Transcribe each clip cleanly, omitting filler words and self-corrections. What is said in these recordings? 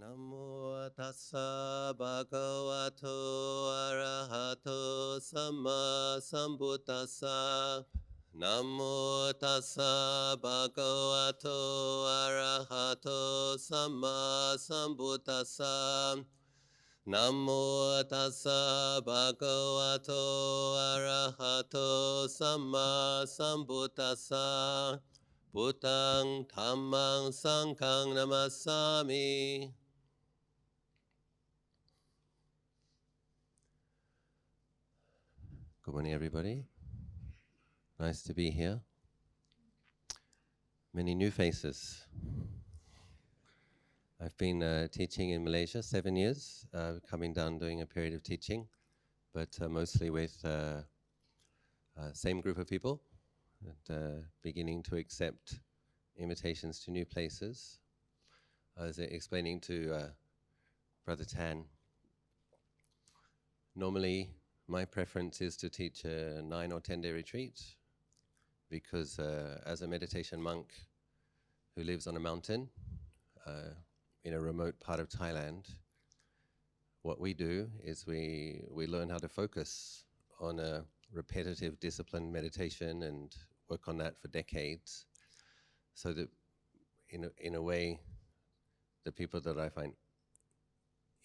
Namo tassa bhagavato arahato samma sambuddhassa. Namo tassa bhagavato arahato samma sambuddhassa. Namo tassa bhagavato arahato samma sambuddhassa. Buddhang dhammang sanghang namassami. Good morning, everybody. Nice to be here. Many new faces. I've been teaching in Malaysia 7 years, coming down doing a period of teaching, but mostly with same group of people, and beginning to accept invitations to new places. I was explaining to Brother Tan, normally my preference is to teach a 9 or 10 day retreat, because as a meditation monk who lives on a mountain in a remote part of Thailand, what we do is we learn how to focus on a repetitive disciplined meditation and work on that for decades, so that in a way the people that I find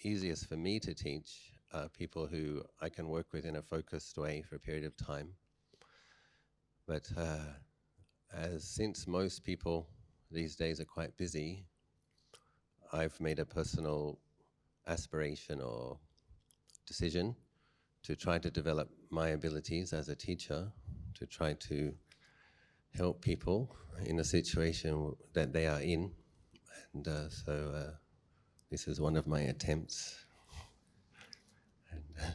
easiest for me to teach are people who I can work with in a focused way for a period of time. But since most people these days are quite busy, I've made a personal aspiration or decision to try to develop my abilities as a teacher, to try to help people in a situation that they are in. And so this is one of my attempts. And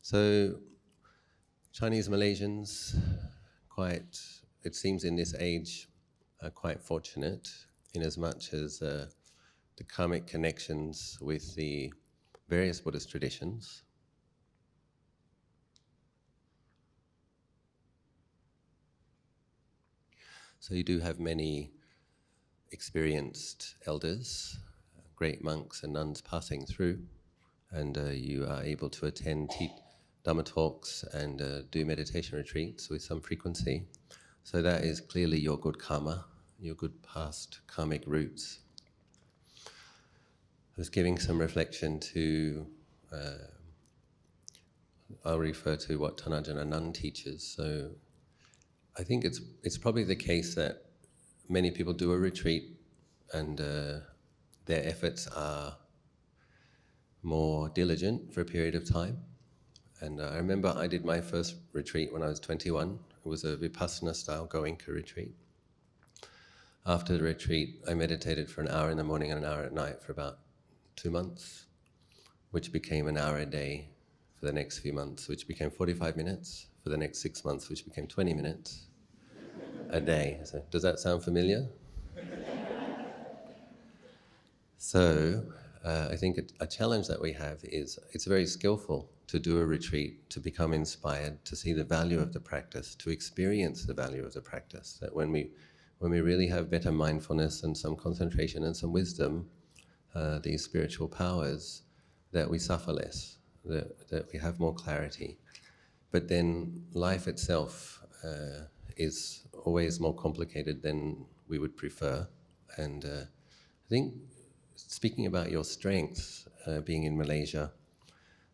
so Chinese Malaysians, it seems in this age, are quite fortunate in as much as the karmic connections with the various Buddhist traditions. So you do have many experienced elders, great monks and nuns passing through, and you are able to attend Dhamma talks and do meditation retreats with some frequency. So that is clearly your good karma, your good past karmic roots. I was giving some reflection to, I'll refer to what Tanajana Nun teaches. So I think it's probably the case that many people do a retreat and their efforts are more diligent for a period of time. And I remember I did my first retreat when I was 21. It was a Vipassana-style Goenka retreat. After the retreat, I meditated for an hour in the morning and an hour at night for about 2 months, which became an hour a day for the next few months, which became 45 minutes for the next 6 months, which became 20 minutes a day. So does that sound familiar? So I think a challenge that we have is it's very skillful to do a retreat, to become inspired, to see the value of the practice, to experience the value of the practice. That when we really have better mindfulness and some concentration and some wisdom, these spiritual powers, that we suffer less, that we have more clarity. But then life itself is always more complicated than we would prefer. And I think, speaking about your strengths, being in Malaysia,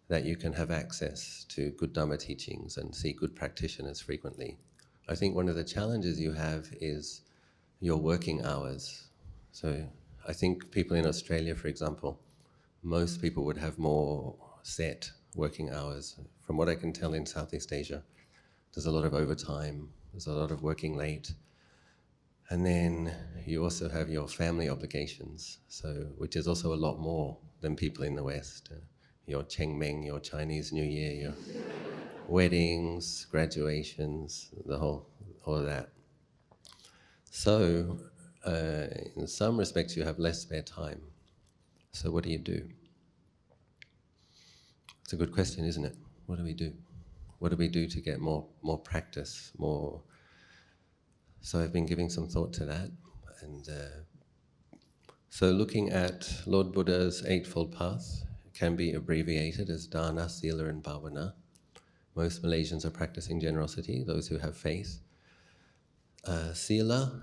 that you can have access to good Dhamma teachings and see good practitioners frequently. I think one of the challenges you have is your working hours. So I think people in Australia, for example, most people would have more set working hours. From what I can tell in Southeast Asia, there's a lot of overtime, there's a lot of working late. And then you also have your family obligations, which is also a lot more than people in the West. Your Cheng Meng, your Chinese New Year, your weddings, graduations, all of that. So in some respects you have less spare time. So what do you do? It's a good question, isn't it? What do we do? What do we do to get more practice, more? So I've been giving some thought to that, and So looking at Lord Buddha's Eightfold Path can be abbreviated as Dana, Sila and Bhavana. Most Malaysians are practicing generosity, those who have faith. Sila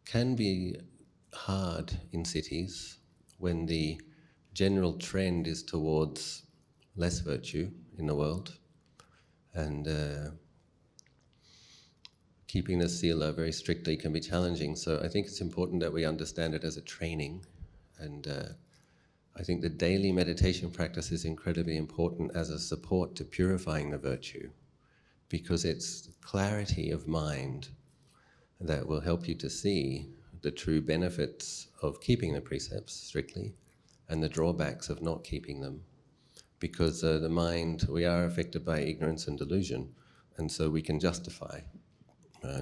can be hard in cities when the general trend is towards less virtue in the world, and keeping the sila very strictly can be challenging. So I think it's important that we understand it as a training, and I think the daily meditation practice is incredibly important as a support to purifying the virtue, because it's clarity of mind that will help you to see the true benefits of keeping the precepts strictly and the drawbacks of not keeping them. Because the mind, we are affected by ignorance and delusion, and so we can justify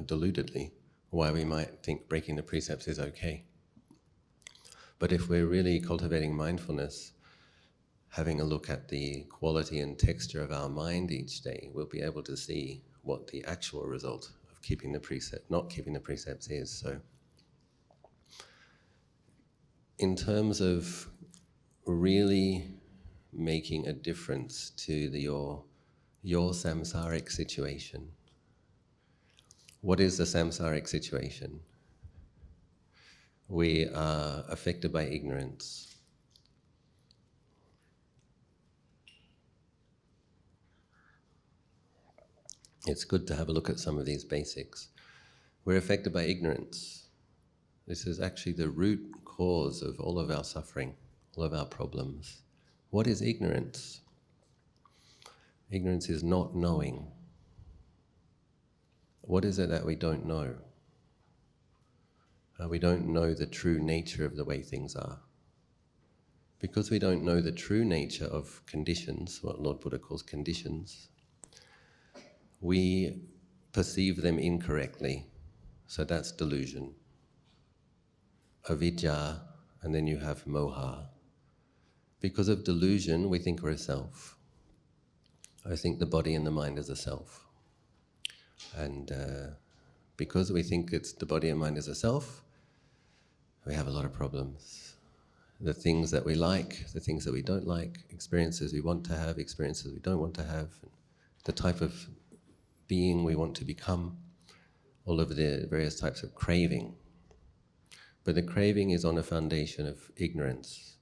deludedly why we might think breaking the precepts is okay. But if we're really cultivating mindfulness, having a look at the quality and texture of our mind each day, we'll be able to see what the actual result of keeping the precept, not keeping the precepts is. So in terms of really making a difference to your samsaric situation, what is the samsaric situation? We are affected by ignorance. It's good to have a look at some of these basics. We're affected by ignorance. This is actually the root cause of all of our suffering, all of our problems. What is ignorance? Ignorance is not knowing. What is it that we don't know? We don't know the true nature of the way things are. Because we don't know the true nature of conditions, what Lord Buddha calls conditions, we perceive them incorrectly. So that's delusion. Avidya, and then you have moha. Because of delusion, we think we're a self. I think the body and the mind is a self. And because we think it's the body and mind is a self, we have a lot of problems. The things that we like, the things that we don't like, experiences we want to have, experiences we don't want to have, the type of being we want to become, all of the various types of craving. But the craving is on a foundation of ignorance.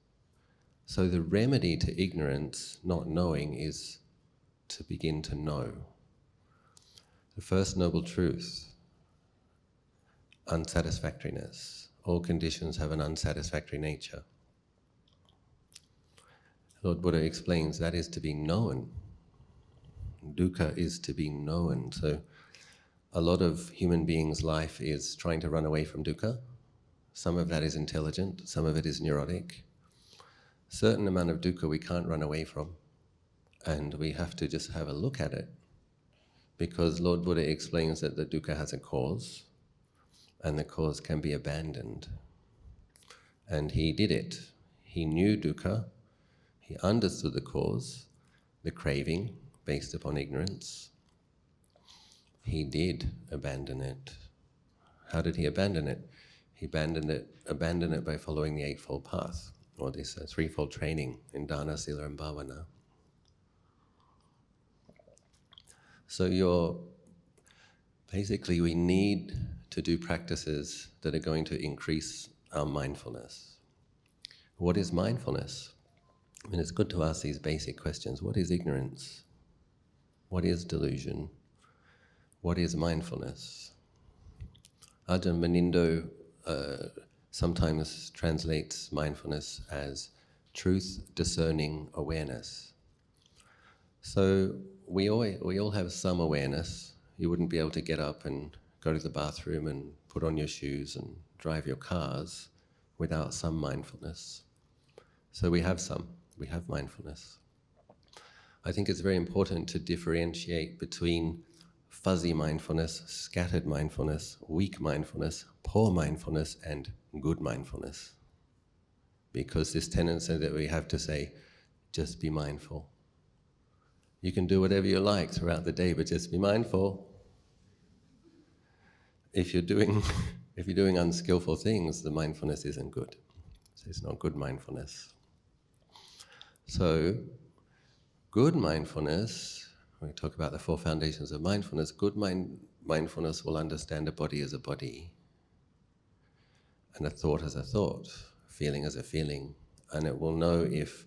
So the remedy to ignorance, not knowing, is to begin to know. The first noble truth, unsatisfactoriness. All conditions have an unsatisfactory nature. Lord Buddha explains that is to be known. Dukkha is to be known. So a lot of human beings' life is trying to run away from dukkha. Some of that is intelligent, some of it is neurotic. Certain amount of dukkha we can't run away from, and we have to just have a look at it. Because Lord Buddha explains that the dukkha has a cause, and the cause can be abandoned. And he did it. He knew dukkha, he understood the cause, the craving based upon ignorance. He did abandon it. How did he abandon it? He abandoned it by following the Eightfold Path, or this threefold training in Dana, Sila and Bhavana. So basically we need to do practices that are going to increase our mindfulness. What is mindfulness? I mean, it's good to ask these basic questions. What is ignorance? What is delusion? What is mindfulness? Ajahn Menindo sometimes translates mindfulness as truth discerning awareness. So we all have some awareness. You wouldn't be able to get up and go to the bathroom and put on your shoes and drive your cars without some mindfulness. So we have mindfulness. I think it's very important to differentiate between fuzzy mindfulness, scattered mindfulness, weak mindfulness, poor mindfulness, and good mindfulness. Because this tendency that we have to say, just be mindful. You can do whatever you like throughout the day, but just be mindful. If you're doing unskillful things, the mindfulness isn't good. So it's not good mindfulness. So good mindfulness, when we talk about the four foundations of mindfulness, good mindfulness will understand a body as a body, and a thought as a thought, feeling as a feeling, and it will know if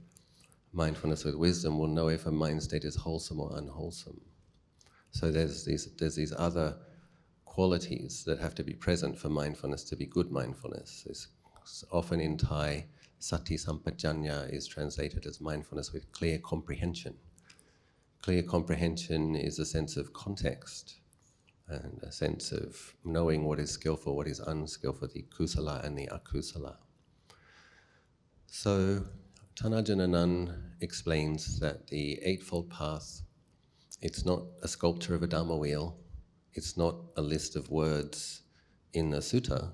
mindfulness with wisdom will know if a mind state is wholesome or unwholesome. So there's these other qualities that have to be present for mindfulness to be good mindfulness. It's often in Thai, sati sampajanya is translated as mindfulness with clear comprehension. Clear comprehension is a sense of context and a sense of knowing what is skillful, what is unskillful, the kusala and the akusala. So Ajahn explains that the Eightfold Path, it's not a sculpture of a Dhamma wheel, it's not a list of words in a sutta.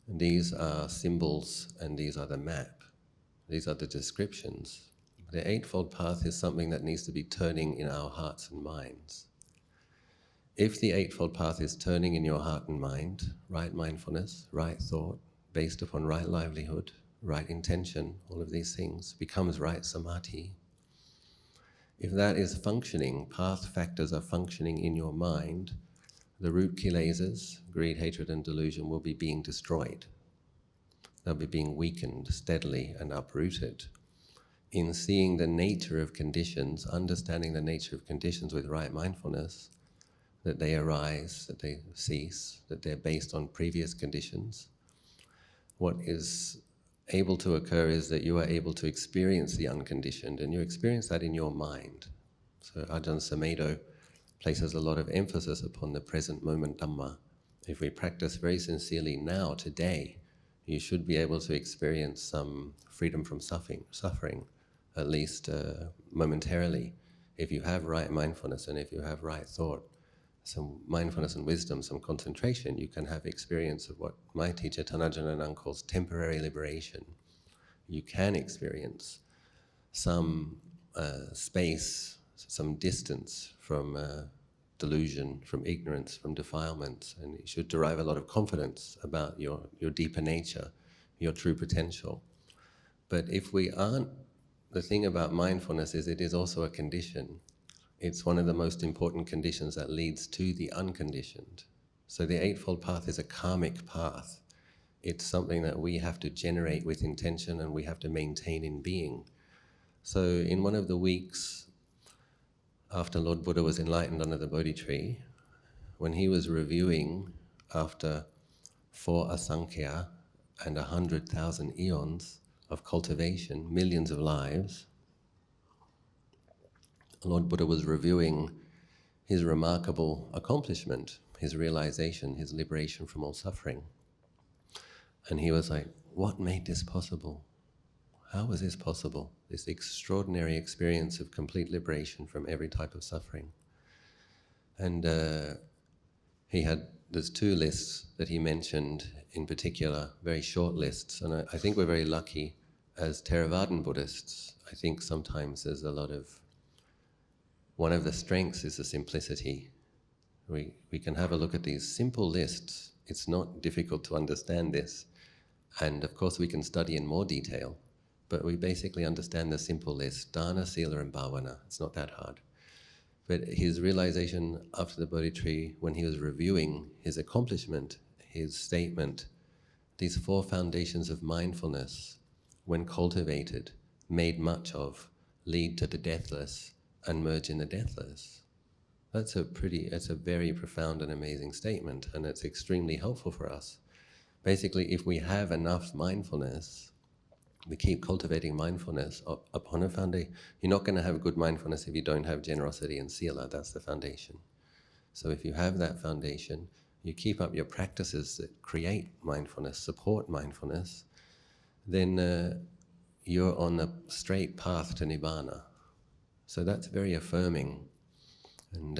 These are symbols and these are the map. These are the descriptions. The Eightfold Path is something that needs to be turning in our hearts and minds. If the Eightfold Path is turning in your heart and mind, right mindfulness, right thought, based upon right livelihood, right intention, all of these things, becomes right samadhi. If that is functioning, path factors are functioning in your mind, the root kilesas, greed, hatred and delusion, will be being destroyed. They'll be being weakened steadily and uprooted. In seeing the nature of conditions, understanding the nature of conditions with right mindfulness, that they arise, that they cease, that they're based on previous conditions, what is able to occur is that you are able to experience the unconditioned, and you experience that in your mind. So Ajahn Sumedho places a lot of emphasis upon the present moment Dhamma. If we practice very sincerely now, today, you should be able to experience some freedom from suffering, at least momentarily. If you have right mindfulness and if you have right thought, some mindfulness and wisdom, some concentration, you can have experience of what my teacher Ajahn calls temporary liberation. You can experience some space, some distance from delusion, from ignorance, from defilements, and you should derive a lot of confidence about your deeper nature, your true potential. But if we aren't, the thing about mindfulness is it is also a condition. It's one of the most important conditions that leads to the unconditioned. So the Eightfold Path is a karmic path. It's something that we have to generate with intention and we have to maintain in being. So in one of the weeks after Lord Buddha was enlightened under the Bodhi tree, when he was reviewing after 4 asankhya and 100,000 eons of cultivation, millions of lives, Lord Buddha was reviewing his remarkable accomplishment, his realization, his liberation from all suffering. And he was like, what made this possible? How was this possible? This extraordinary experience of complete liberation from every type of suffering. And there's 2 lists that he mentioned in particular, very short lists. And I think we're very lucky as Theravadan Buddhists. I think sometimes there's a lot of, one of the strengths is the simplicity. We can have a look at these simple lists. It's not difficult to understand this. And of course we can study in more detail, but we basically understand the simple list, dana, sila and bhavana. It's not that hard. But his realization after the Bodhi tree, when he was reviewing his accomplishment, his statement, these 4 foundations of mindfulness, when cultivated, made much of, lead to the deathless and merge in the deathless. That's a very profound and amazing statement, and it's extremely helpful for us. Basically, if we have enough mindfulness, we keep cultivating mindfulness upon a foundation. You're not going to have good mindfulness if you don't have generosity and sila. That's the foundation. So if you have that foundation, you keep up your practices that create mindfulness, support mindfulness, then you're on the straight path to nibbana. So that's very affirming. And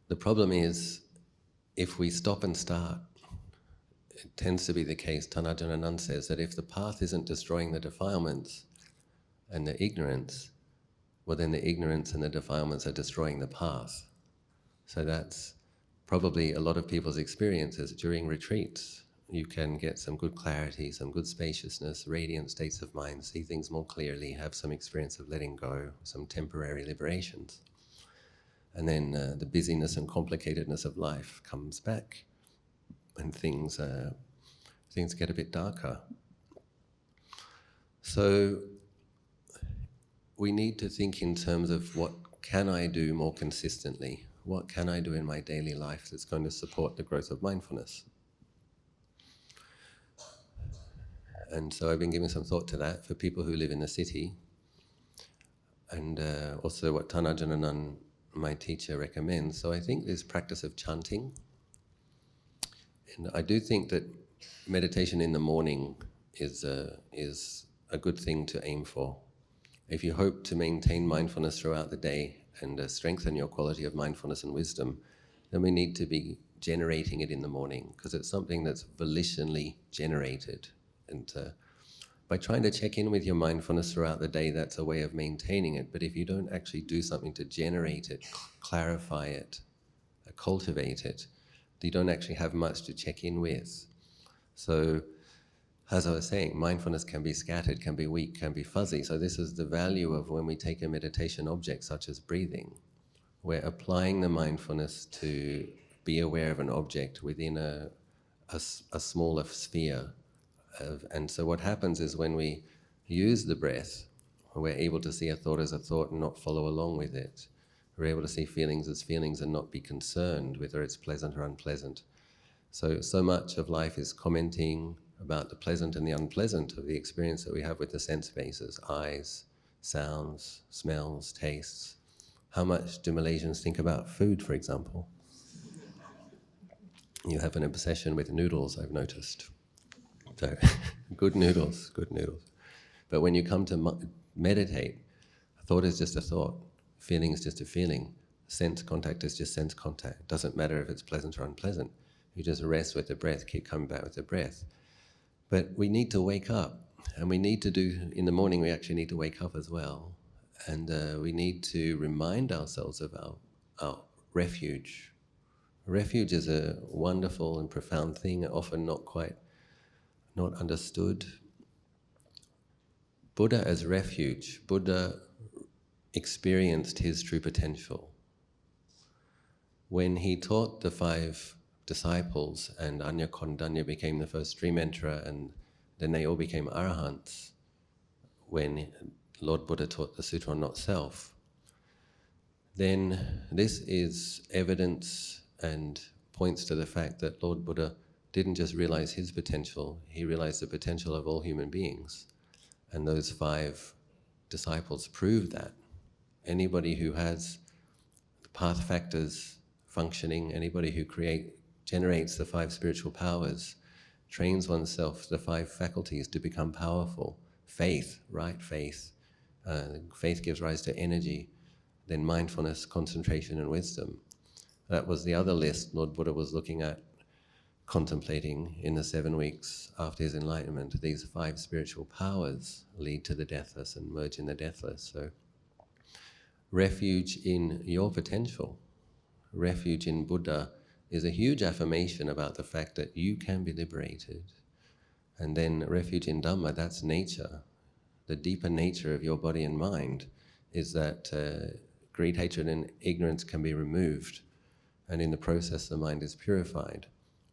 the problem is, if we stop and start, it tends to be the case, Ajahn says, that if the path isn't destroying the defilements and the ignorance, well then the ignorance and the defilements are destroying the path. So that's probably a lot of people's experiences during retreats. you can get some good clarity, some good spaciousness, radiant states of mind, see things more clearly, have some experience of letting go, some temporary liberations. And then the busyness and complicatedness of life comes back, and things get a bit darker. So we need to think in terms of what can I do more consistently? What can I do in my daily life that's going to support the growth of mindfulness? And so I've been giving some thought to that for people who live in the city, and also what Ajahn, my teacher, recommends. So I think this practice of chanting, and I do think that meditation in the morning is a good thing to aim for. If you hope to maintain mindfulness throughout the day and strengthen your quality of mindfulness and wisdom, then we need to be generating it in the morning, because it's something that's volitionally generated. And by trying to check in with your mindfulness throughout the day, that's a way of maintaining it. But if you don't actually do something to generate it, clarify it, cultivate it, you don't actually have much to check in with. So, as I was saying, mindfulness can be scattered, can be weak, can be fuzzy. So this is the value of when we take a meditation object such as breathing. We're applying the mindfulness to be aware of an object within a smaller sphere. And so what happens is when we use the breath, we're able to see a thought as a thought and not follow along with it. We're able to see feelings as feelings and not be concerned whether it's pleasant or unpleasant. So much of life is commenting about the pleasant and the unpleasant of the experience that we have with the sense bases, eyes, sounds, smells, tastes. How much do Malaysians think about food, for example? You have an obsession with noodles, I've noticed. So, good noodles. But when you come to meditate, a thought is just a thought, feeling is just a feeling, sense contact is just sense contact. It doesn't matter if it's pleasant or unpleasant. You just rest with the breath, keep coming back with the breath. But we need to wake up, and we need to do, in the morning we actually need to wake up as well. And we need to remind ourselves of our refuge. Refuge is a wonderful and profound thing, often not understood. Buddha as refuge, Buddha experienced his true potential. When he taught the 5 disciples and Anya Kondanya became the first stream enterer, and then they all became arahants when Lord Buddha taught the Sutra on Not Self, then this is evidence and points to the fact that Lord Buddha didn't just realize his potential, he realized the potential of all human beings. And those 5 disciples proved that. Anybody who has the path factors functioning, anybody who generates the 5 spiritual powers, trains oneself, the 5 faculties to become powerful. Faith, right faith. Faith gives rise to energy. Then mindfulness, concentration, and wisdom. That was the other list Lord Buddha was looking at, contemplating in the 7 weeks after his enlightenment. These 5 spiritual powers lead to the deathless and merge in the deathless. So, refuge in your potential, refuge in Buddha, is a huge affirmation about the fact that you can be liberated. And then refuge in Dhamma, that's nature. The deeper nature of your body and mind is that greed, hatred, and ignorance can be removed. And in the process, the mind is purified.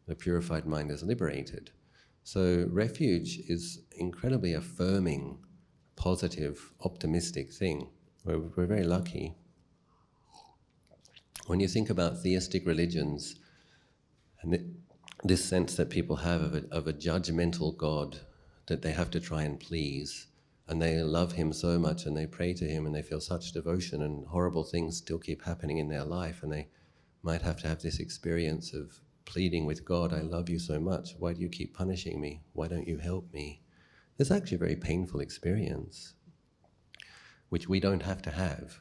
The purified mind is liberated. So refuge is incredibly affirming, positive, optimistic thing. We're very lucky. When you think about theistic religions, and this sense that people have of a judgmental God that they have to try and please, and they love him so much and they pray to him and they feel such devotion, and horrible things still keep happening in their life, and they might have to have this experience of pleading with God, I love you so much, why do you keep punishing me? Why don't you help me? It's actually a very painful experience, which we don't have to have.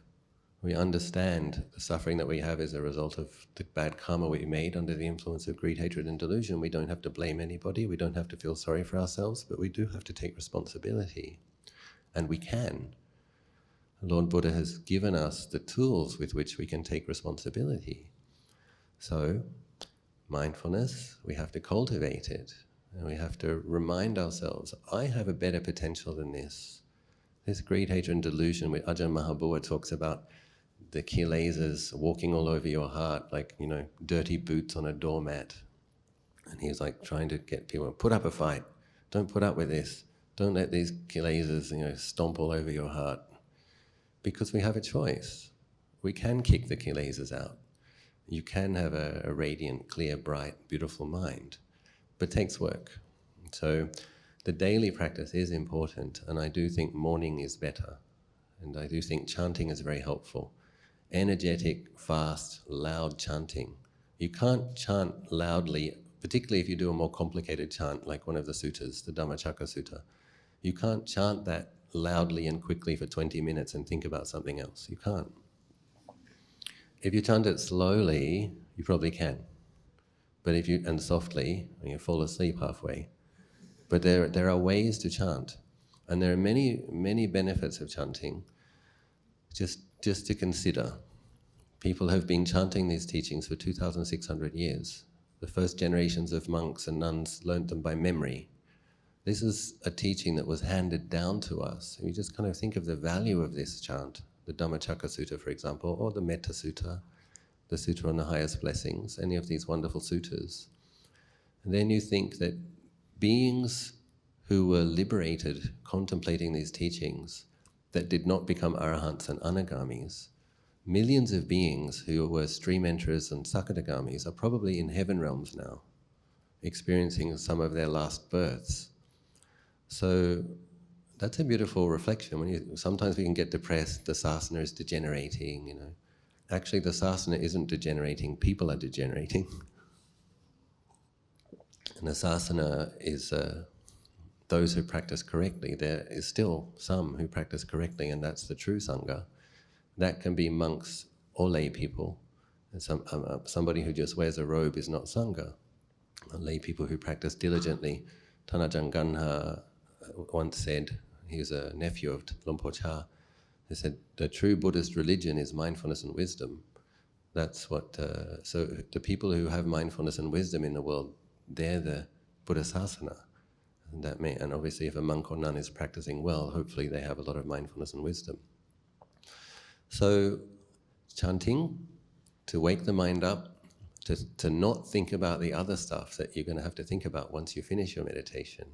We understand the suffering that we have is a result of the bad karma we made under the influence of greed, hatred, and delusion. We don't have to blame anybody, we don't have to feel sorry for ourselves, but we do have to take responsibility. And we can. Lord Buddha has given us the tools with which we can take responsibility. So, mindfulness, we have to cultivate it. And we have to remind ourselves, I have a better potential than this. This greed, hatred, and delusion, where Ajahn Mahabua talks about the kilesas walking all over your heart, like, dirty boots on a doormat. And he's like trying to get people, put up a fight. Don't put up with this. Don't let these kilesas, stomp all over your heart. Because we have a choice. We can kick the kilesas out. You can have a radiant, clear, bright, beautiful mind. But it takes work. So the daily practice is important, and I do think morning is better. And I do think chanting is very helpful. Energetic, fast, loud chanting. You can't chant loudly, particularly if you do a more complicated chant like one of the suttas, the Dhammacakka Sutta. You can't chant that loudly and quickly for 20 minutes and think about something else. You can't. If you chant it slowly, you probably can. But and softly, you fall asleep halfway. But there are ways to chant. And there are many, many benefits of chanting. Just to consider, people have been chanting these teachings for 2,600 years. The first generations of monks and nuns learnt them by memory. This is a teaching that was handed down to us. You just kind of think of the value of this chant, the Dhammacakka Sutta, for example, or the Metta Sutta, the Sutta on the Highest Blessings, any of these wonderful suttas. And then you think that beings who were liberated contemplating these teachings that did not become arahants and anagamis, millions of beings who were stream enterers and sakadagamis are probably in heaven realms now, experiencing some of their last births. So that's a beautiful reflection. Sometimes we can get depressed, the sasana is degenerating, Actually, the sasana isn't degenerating, people are degenerating. And the sasana is those who practice correctly. There is still some who practice correctly, and that's the true sangha. That can be monks or lay people. And somebody who just wears a robe is not sangha. Lay people who practice diligently. Tanajan Ganha once said, he was a nephew of Lumpur Cha, he said, the true Buddhist religion is mindfulness and wisdom. That's what, so the people who have mindfulness and wisdom in the world, they're the Buddhasasana. And obviously if a monk or nun is practicing well, hopefully they have a lot of mindfulness and wisdom. So chanting, to wake the mind up, to not think about the other stuff that you're going to have to think about once you finish your meditation.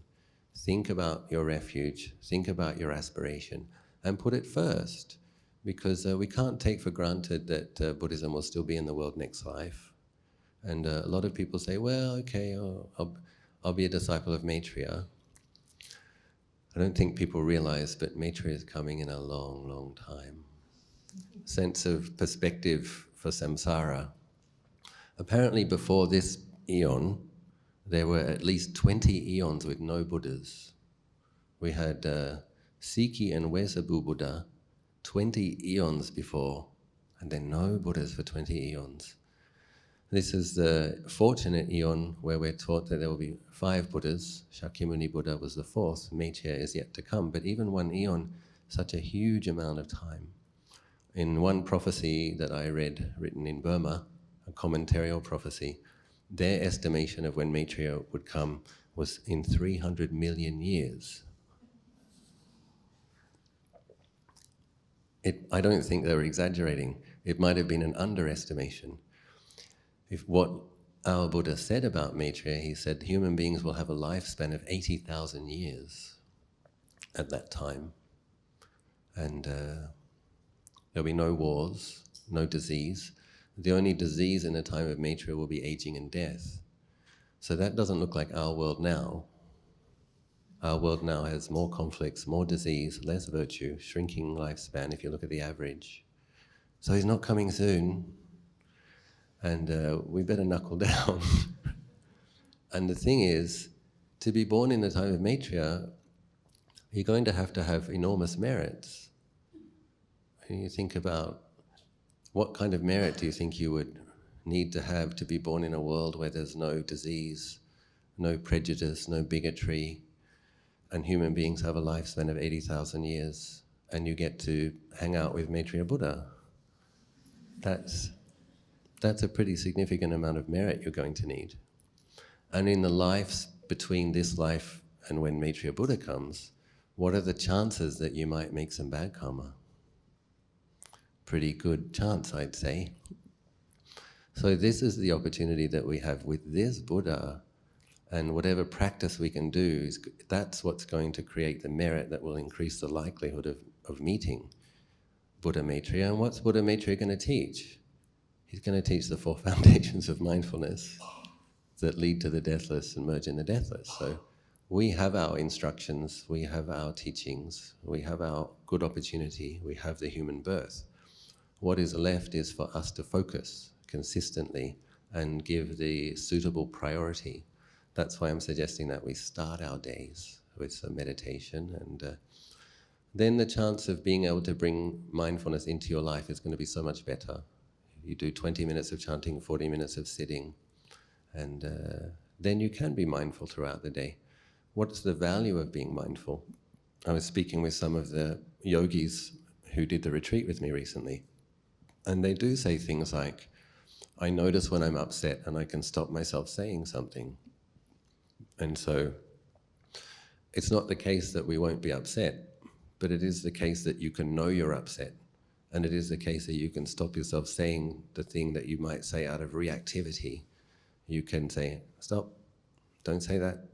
Think about your refuge, think about your aspiration, and put it first, because we can't take for granted that Buddhism will still be in the world next life. And a lot of people say, well, okay, I'll be a disciple of Maitreya. I don't think people realize, but Maitreya is coming in a long, long time. Sense of perspective for samsara. Apparently before this eon, there were at least 20 eons with no Buddhas. We had Sikhi and Wesabu Buddha 20 eons before, and then no Buddhas for 20 eons. This is the fortunate eon where we're taught that there will be 5 Buddhas. Shakyamuni Buddha was the 4th, Maitreya is yet to come, but even one eon, such a huge amount of time. In one prophecy that I read, written in Burma, a commentarial prophecy, their estimation of when Maitreya would come was in 300 million years. I don't think they were exaggerating. It might have been an underestimation. If what our Buddha said about Maitreya, he said human beings will have a lifespan of 80,000 years at that time. And there'll be no wars, no disease. The only disease in the time of Maitreya will be aging and death. So that doesn't look like our world now. Our world now has more conflicts, more disease, less virtue, shrinking lifespan if you look at the average. So he's not coming soon, and we better knuckle down. And the thing is, to be born in the time of Maitreya, you're going to have enormous merits. And you think about what kind of merit do you think you would need to have to be born in a world where there's no disease, no prejudice, no bigotry, and human beings have a lifespan of 80,000 years, and you get to hang out with Maitreya Buddha. That's a pretty significant amount of merit you're going to need. And in the between this life and when Maitreya Buddha comes, what are the chances that you might make some bad karma? Pretty good chance, I'd say. So this is the opportunity that we have with this Buddha, and whatever practice we can do, that's what's going to create the merit that will increase the likelihood of meeting Buddha Maitreya. And what's Buddha Maitreya going to teach? He's going to teach the 4 foundations of mindfulness that lead to the deathless and merge in the deathless. So we have our instructions, we have our teachings, we have our good opportunity, we have the human birth. What is left is for us to focus consistently and give the suitable priority. That's why I'm suggesting that we start our days with some meditation, and then the chance of being able to bring mindfulness into your life is going to be so much better. You do 20 minutes of chanting, 40 minutes of sitting, and then you can be mindful throughout the day. What's the value of being mindful? I was speaking with some of the yogis who did the retreat with me recently, and they do say things like, I notice when I'm upset and I can stop myself saying something. And so it's not the case that we won't be upset, but it is the case that you can know you're upset. And it is the case that you can stop yourself saying the thing that you might say out of reactivity. You can say, stop, don't say that.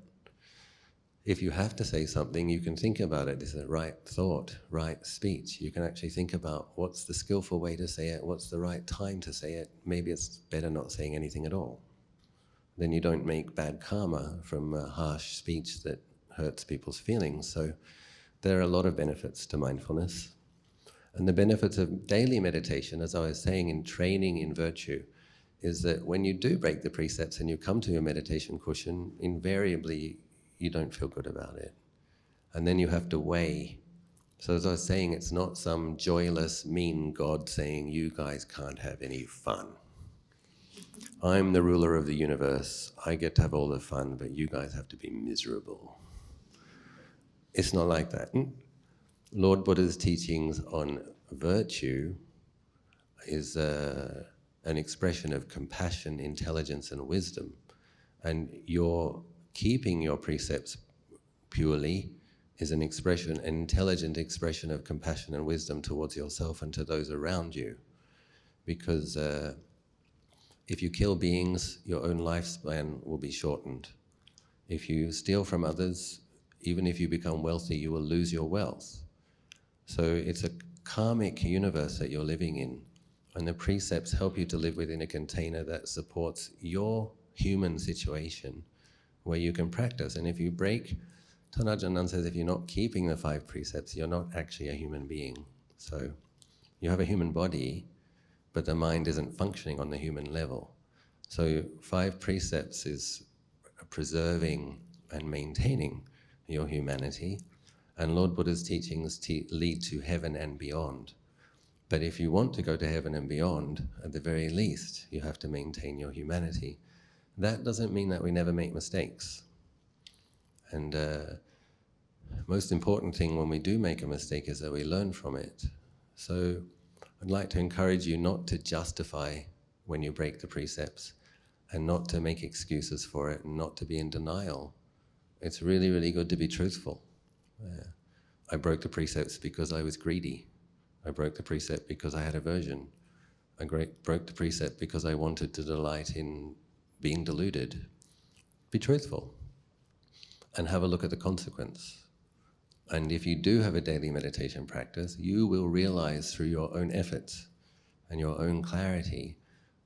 If you have to say something, you can think about it. This is the right thought, right speech. You can actually think about what's the skillful way to say it, what's the right time to say it. Maybe it's better not saying anything at all. Then you don't make bad karma from a harsh speech that hurts people's feelings. So there are a lot of benefits to mindfulness. And the benefits of daily meditation, as I was saying, in training in virtue, is that when you do break the precepts and you come to your meditation cushion, invariably you don't feel good about it. And then you have to weigh. So as I was saying, it's not some joyless, mean God saying, you guys can't have any fun. I'm the ruler of the universe. I get to have all the fun, but you guys have to be miserable. It's not like that. Lord Buddha's teachings on virtue is an expression of compassion, intelligence, and wisdom. And your keeping your precepts purely is an intelligent expression of compassion and wisdom towards yourself and to those around you. Because if you kill beings, your own lifespan will be shortened. If you steal from others, even if you become wealthy, you will lose your wealth. So it's a karmic universe that you're living in, and the precepts help you to live within a container that supports your human situation where you can practice. And if you break, Ajahn says, if you're not keeping the 5 precepts, you're not actually a human being. So you have a human body, but the mind isn't functioning on the human level. So 5 precepts is preserving and maintaining your humanity, and Lord Buddha's teachings lead to heaven and beyond. But if you want to go to heaven and beyond, at the very least, you have to maintain your humanity. That doesn't mean that we never make mistakes. And most important thing when we do make a mistake is that we learn from it. So I'd like to encourage you not to justify when you break the precepts and not to make excuses for it and not to be in denial. It's really, really good to be truthful. I broke the precepts because I was greedy. I broke the precept because I had aversion. I broke the precept because I wanted to delight in being deluded. Be truthful and have a look at the consequence. And if you do have a daily meditation practice, you will realize through your own efforts and your own clarity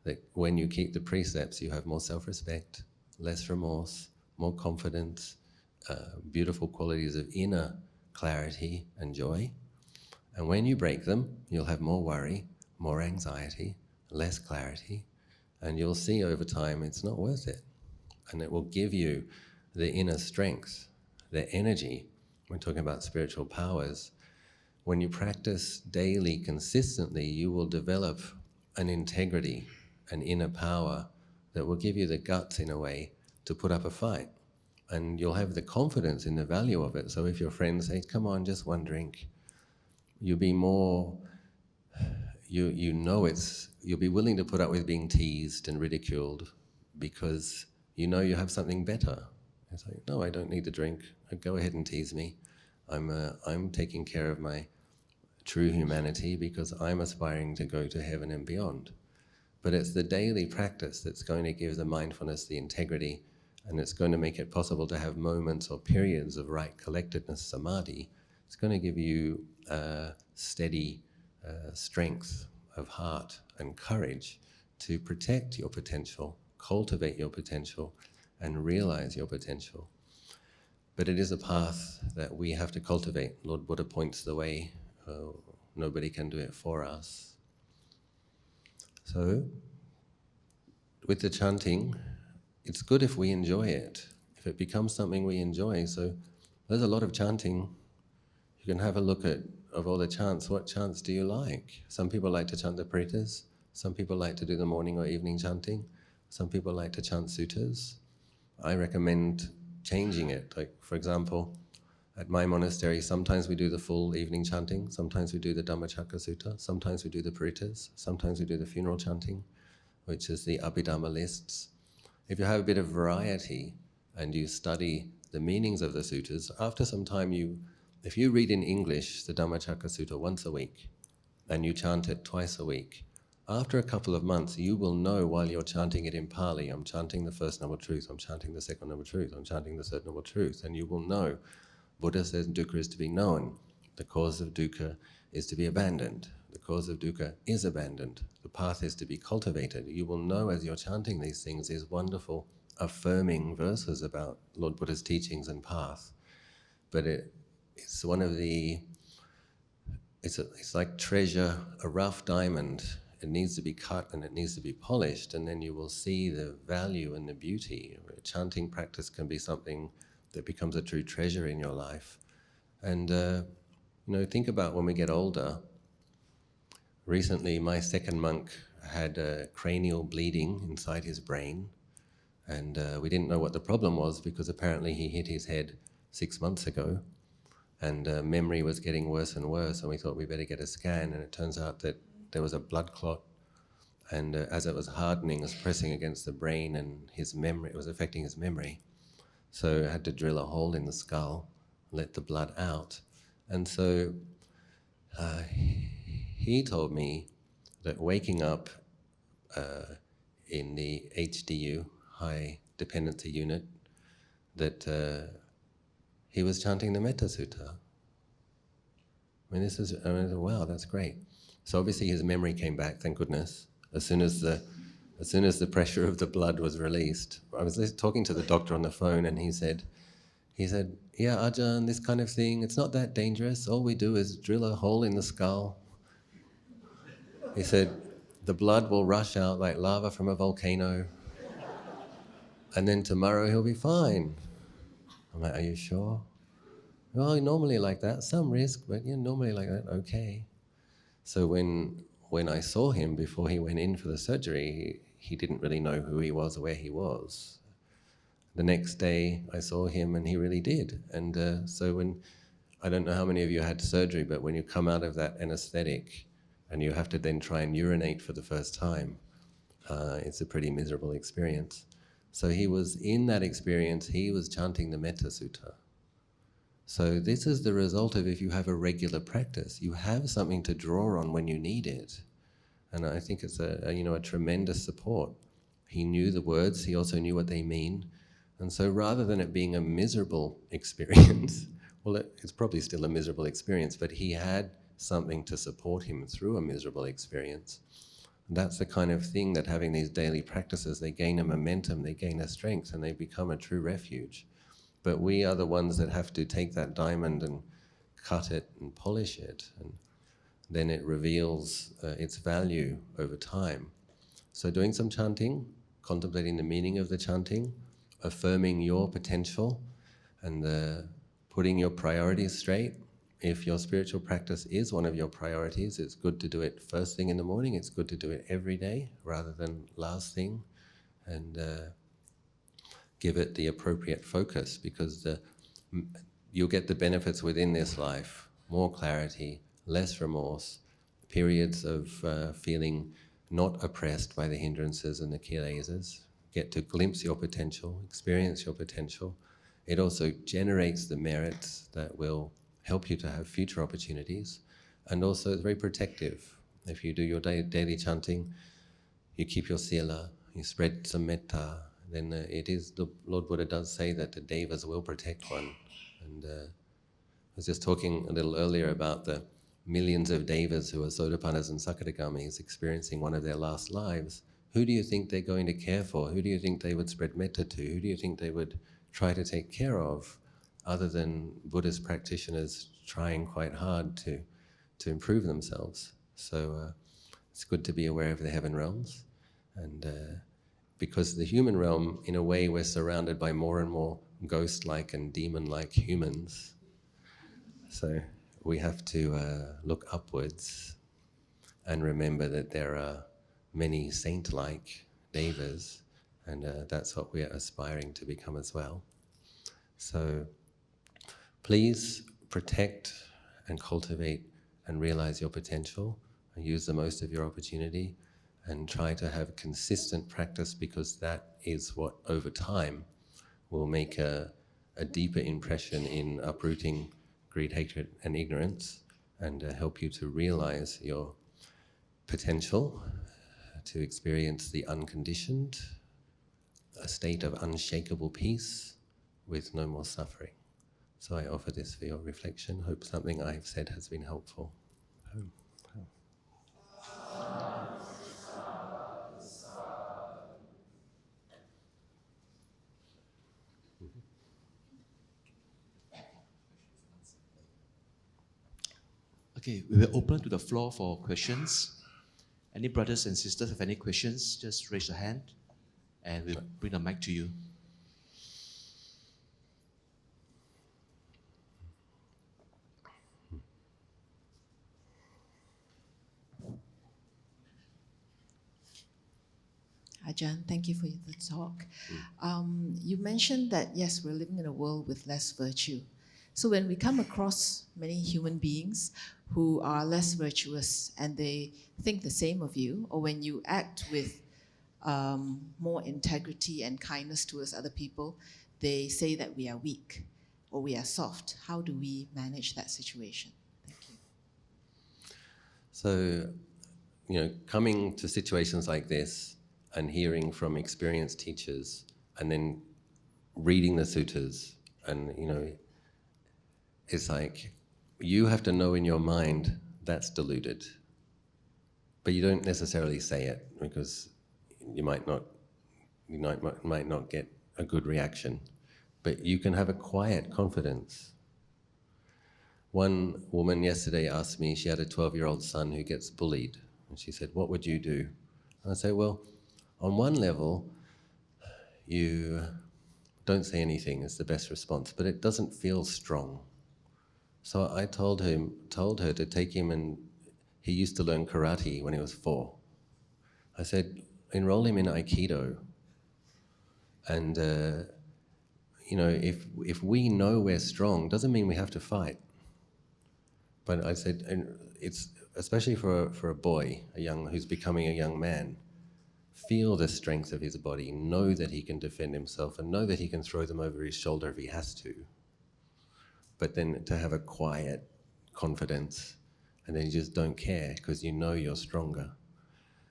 that when you keep the precepts, you have more self-respect, less remorse, more confidence, beautiful qualities of inner clarity and joy. And when you break them, you'll have more worry, more anxiety, less clarity, and you'll see over time it's not worth it. And it will give you the inner strength, the energy. We're talking about spiritual powers. When you practice daily, consistently, you will develop an integrity, an inner power that will give you the guts, in a way, to put up a fight. And you'll have the confidence in the value of it. So if your friends say, come on, just one drink, you'll be more, you'll be willing to put up with being teased and ridiculed because you know you have something better. It's like, no, I don't need the drink. Go ahead and tease me. I'm taking care of my true humanity because I'm aspiring to go to heaven and beyond. But it's the daily practice that's going to give the mindfulness the integrity, and it's going to make it possible to have moments or periods of right collectedness, samadhi. It's going to give you steady strength of heart and courage to protect your potential, cultivate your potential, and realize your potential. But it is a path that we have to cultivate. Lord Buddha points the way. Nobody can do it for us. So, with the chanting, it's good if we enjoy it, if it becomes something we enjoy. So, there's a lot of chanting. You can have a look at, of all the chants, what chants do you like? Some people like to chant the paritas. Some people like to do the morning or evening chanting. Some people like to chant suttas. I recommend changing it. Like, for example, at my monastery, sometimes we do the full evening chanting, sometimes we do the Dhammacakka Sutta, sometimes we do the paritas, sometimes we do the funeral chanting, which is the Abhidhamma lists. If you have a bit of variety and you study the meanings of the suttas, after some time if you read in English the Dhammacakka Sutta once a week and you chant it twice a week, after a couple of months you will know while you're chanting it in Pali, I'm chanting the first noble truth, I'm chanting the second noble truth, I'm chanting the third noble truth, and you will know. Buddha says dukkha is to be known. The cause of dukkha is to be abandoned. The cause of dukkha is abandoned. The path is to be cultivated. You will know as you're chanting these things, these wonderful affirming verses about Lord Buddha's teachings and path. But it's one of the, it's like treasure, a rough diamond. It needs to be cut and it needs to be polished, and then you will see the value and the beauty. Chanting practice can be something that becomes a true treasure in your life. And think about when we get older. Recently, my second monk had a cranial bleeding inside his brain, and we didn't know what the problem was because apparently he hit his head 6 months ago, and memory was getting worse and worse, and we thought we better get a scan, and it turns out that there was a blood clot, and as it was hardening, it was pressing against the brain, and his memory, it was affecting his memory. So I had to drill a hole in the skull, let the blood out. And so he told me that waking up in the HDU, High Dependency Unit, that he was chanting the Metta Sutta. Wow, that's great. So obviously his memory came back, thank goodness, as soon as the pressure of the blood was released. I was talking to the doctor on the phone, and he said, yeah, Ajahn, this kind of thing, it's not that dangerous. All we do is drill a hole in the skull. He said, the blood will rush out like lava from a volcano, and then tomorrow he'll be fine. I'm like, are you sure? Well, normally like that, some risk, but normally like that, okay. So when I saw him before he went in for the surgery, he didn't really know who he was or where he was. The next day I saw him and he really did. And so I don't know how many of you had surgery, but when you come out of that anesthetic and you have to then try and urinate for the first time, it's a pretty miserable experience. So he was in that experience, he was chanting the Metta Sutta. So this is the result of if you have a regular practice. You have something to draw on when you need it. And I think it's a tremendous support. He knew the words, he also knew what they mean. And so rather than it being a miserable experience, well, it's probably still a miserable experience, but he had something to support him through a miserable experience. And that's the kind of thing that having these daily practices, they gain a momentum, they gain a strength, and they become a true refuge. But we are the ones that have to take that diamond and cut it and polish it, and then it reveals its value over time. So doing some chanting, contemplating the meaning of the chanting, affirming your potential, and putting your priorities straight. If your spiritual practice is one of your priorities, it's good to do it first thing in the morning. It's good to do it every day rather than last thing, and give it the appropriate focus, because you'll get the benefits within this life: more clarity, less remorse, periods of feeling not oppressed by the hindrances and the kilesas, get to glimpse your potential, experience your potential, It also generates the merits that will help you to have future opportunities, and also it's very protective. If you do your daily chanting, you keep your sila, you spread some metta, then it is, the Lord Buddha does say that the devas will protect one. And I was just talking a little earlier about the millions of devas who are Sotapannas and Sakadagamis experiencing one of their last lives. Who do you think they're going to care for? Who do you think they would spread metta to? Who do you think they would try to take care of, other than Buddhist practitioners trying quite hard to improve themselves? So it's good to be aware of the heaven realms. And because the human realm, in a way, we're surrounded by more and more ghost-like and demon-like humans. So we have to look upwards and remember that there are many saint-like devas, and that's what we are aspiring to become as well. So please protect and cultivate and realize your potential, and use the most of your opportunity, and try to have consistent practice, because that is what, over time, will make a deeper impression in uprooting greed, hatred, and ignorance, and help you to realize your potential to experience the unconditioned, a state of unshakable peace with no more suffering. So I offer this for your reflection. Hope something I've said has been helpful. Okay, we will open to the floor for questions. Any brothers and sisters have any questions, just raise your hand and we'll bring the mic to you. Ajahn, thank you for the talk. You mentioned that, yes, we're living in a world with less virtue. So when we come across many human beings who are less virtuous and they think the same of you, or when you act with more integrity and kindness towards other people, they say that we are weak or we are soft. How do we manage that situation? Thank you. So, coming to situations like this and hearing from experienced teachers and then reading the suttas, and, it's like you have to know in your mind that's deluded. But you don't necessarily say it, because you might not get a good reaction. But you can have a quiet confidence. One woman yesterday asked me, she had a 12-year-old son who gets bullied. And she said, "What would you do?" And I say, well, on one level, you don't say anything, it's the best response, but it doesn't feel strong. So I told her to take him, and he used to learn karate when he was 4. I said, enroll him in Aikido. And, if we know we're strong, doesn't mean we have to fight. But I said, and it's especially for a boy, who's becoming a young man, feel the strength of his body, know that he can defend himself, and know that he can throw them over his shoulder if he has to. But then to have a quiet confidence, and then you just don't care because you know you're stronger.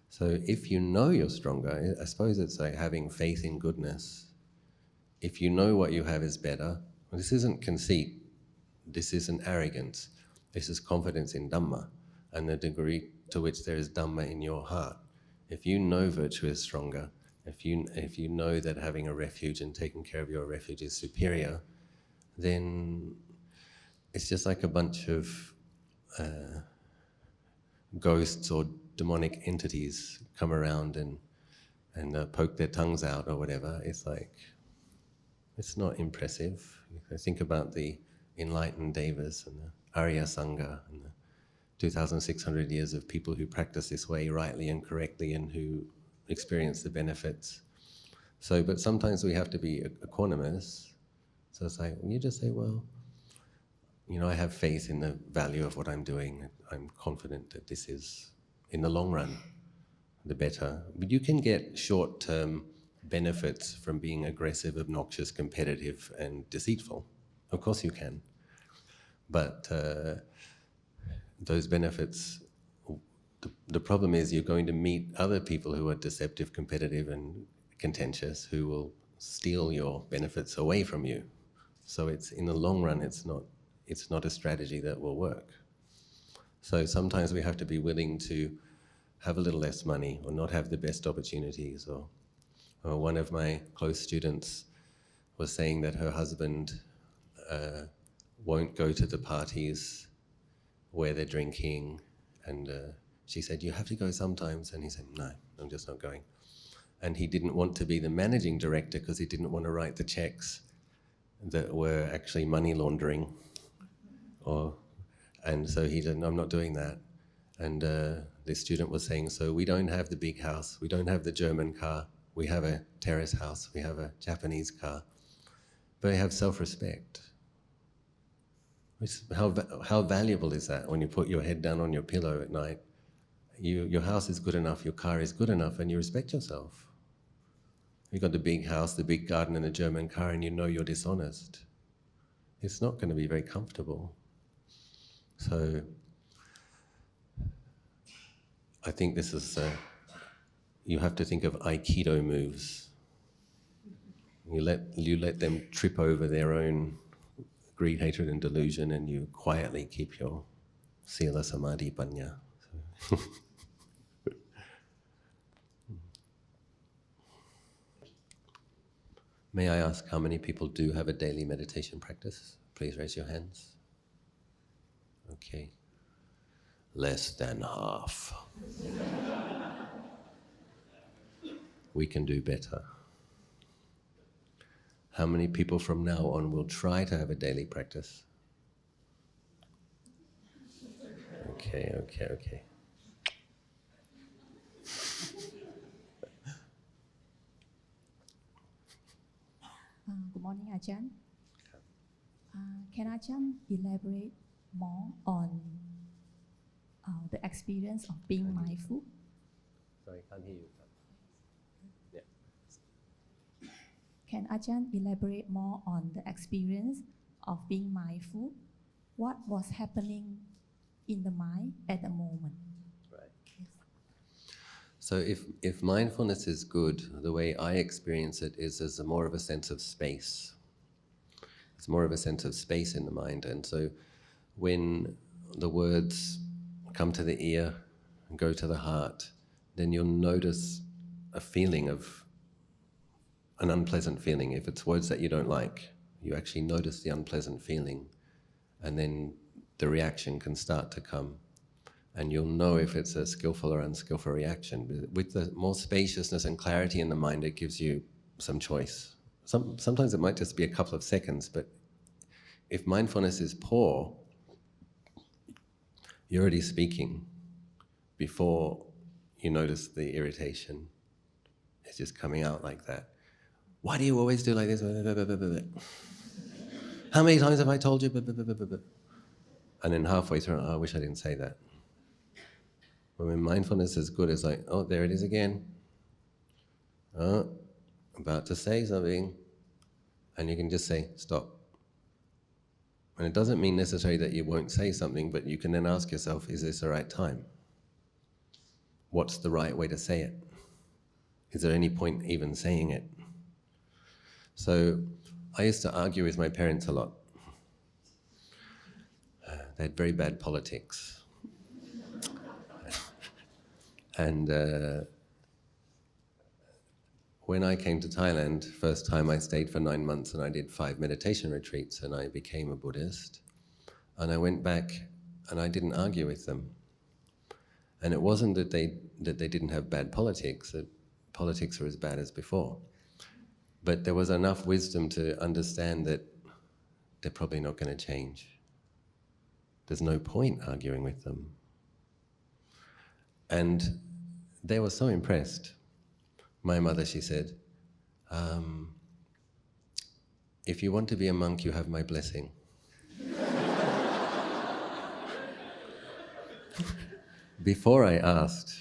So if you know you're stronger, I suppose it's like having faith in goodness. If you know what you have is better, well, this isn't conceit, this isn't arrogance, this is confidence in Dhamma and the degree to which there is Dhamma in your heart. If you know virtue is stronger, if you know that having a refuge and taking care of your refuge is superior, then it's just like a bunch of ghosts or demonic entities come around and poke their tongues out or whatever. It's like, it's not impressive. I think about the enlightened devas and the Arya Sangha and the 2,600 years of people who practice this way rightly and correctly and who experience the benefits. So, but sometimes we have to be equanimous. So it's like, you just say, well, I have faith in the value of what I'm doing. I'm confident that this is, in the long run, the better. But you can get short-term benefits from being aggressive, obnoxious, competitive, and deceitful. Of course you can. But those benefits, the problem is you're going to meet other people who are deceptive, competitive, and contentious who will steal your benefits away from you. So it's, in the long run, it's not a strategy that will work. So sometimes we have to be willing to have a little less money or not have the best opportunities. Or one of my close students was saying that her husband won't go to the parties where they're drinking, and she said, "You have to go sometimes," and he said, "No, I'm just not going." And he didn't want to be the managing director because he didn't want to write the checks that were actually money laundering, and so he said, "No, I'm not doing that." And the student was saying, "So we don't have the big house, we don't have the German car, we have a terrace house, we have a Japanese car, but we have self-respect." How valuable is that when you put your head down on your pillow at night? Your house is good enough, your car is good enough, and you respect yourself. You've got the big house, the big garden, and the German car, and you know you're dishonest. It's not going to be very comfortable. So I think this is, you have to think of Aikido moves. You let them trip over their own greed, hatred, and delusion, and you quietly keep your sila, samadhi, panya. May I ask how many people do have a daily meditation practice? Please raise your hands. Okay. Less than half. We can do better. How many people from now on will try to have a daily practice? Okay. Good morning, Ajahn. Can Ajahn elaborate more on the experience of being mindful? Sorry, can't hear you. Yeah. Can Ajahn elaborate more on the experience of being mindful? What was happening in the mind at the moment? Right. Yes. So if mindfulness is good, the way I experience it is as more of a sense of space. It's more of a sense of space in the mind. And so when the words come to the ear and go to the heart, then you'll notice a feeling of an unpleasant feeling. If it's words that you don't like, you actually notice the unpleasant feeling, and then the reaction can start to come. And you'll know if it's a skillful or unskillful reaction. With the more spaciousness and clarity in the mind, it gives you some choice. Sometimes it might just be a couple of seconds, but if mindfulness is poor, you're already speaking before you notice the irritation. It's just coming out like that. Why do you always do like this? How many times have I told you? And then halfway through, I wish I didn't say that. But when mindfulness is good, it's like, oh, there it is again. Oh, about to say something. And you can just say, stop. And it doesn't mean necessarily that you won't say something, but you can then ask yourself, is this the right time? What's the right way to say it? Is there any point even saying it? So I used to argue with my parents a lot. They had very bad politics. And when I came to Thailand, first time I stayed for 9 months and I did 5 meditation retreats and I became a Buddhist. And I went back and I didn't argue with them. And it wasn't that they didn't have bad politics, that politics were as bad as before. But there was enough wisdom to understand that they're probably not going to change. There's no point arguing with them. And they were so impressed. My mother, she said, if you want to be a monk, you have my blessing. Before I asked,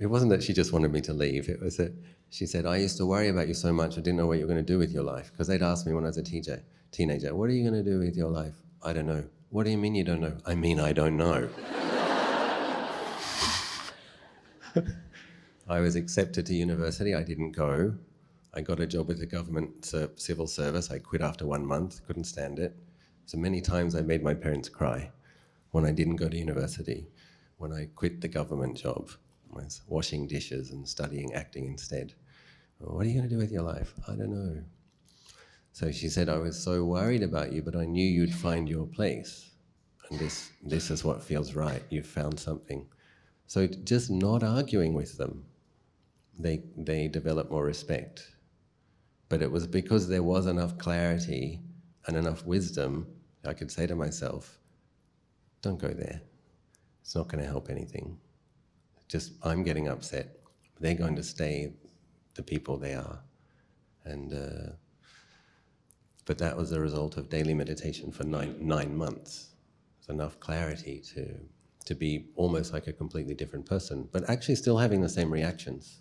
It wasn't that she just wanted me to leave. It was that she said, I used to worry about you so much, I didn't know what you were going to do with your life. Because they'd asked me when I was a teenager, what are you going to do with your life? I don't know. What do you mean you don't know? I mean, I don't know. I was accepted to university. I didn't go. I got a job with the government civil service. I quit after 1 month, couldn't stand it. So many times I made my parents cry when I didn't go to university, when I quit the government job. I was washing dishes and studying acting instead. What are you going to do with your life? I don't know. So she said, I was so worried about you, but I knew you'd find your place. And this is what feels right. You've found something. So just not arguing with them, they develop more respect. But it was because there was enough clarity and enough wisdom, I could say to myself, don't go there. It's not going to help anything. Just, I'm getting upset. They're going to stay the people they are. And but that was the result of daily meditation for nine months. There's enough clarity to be almost like a completely different person, but actually still having the same reactions.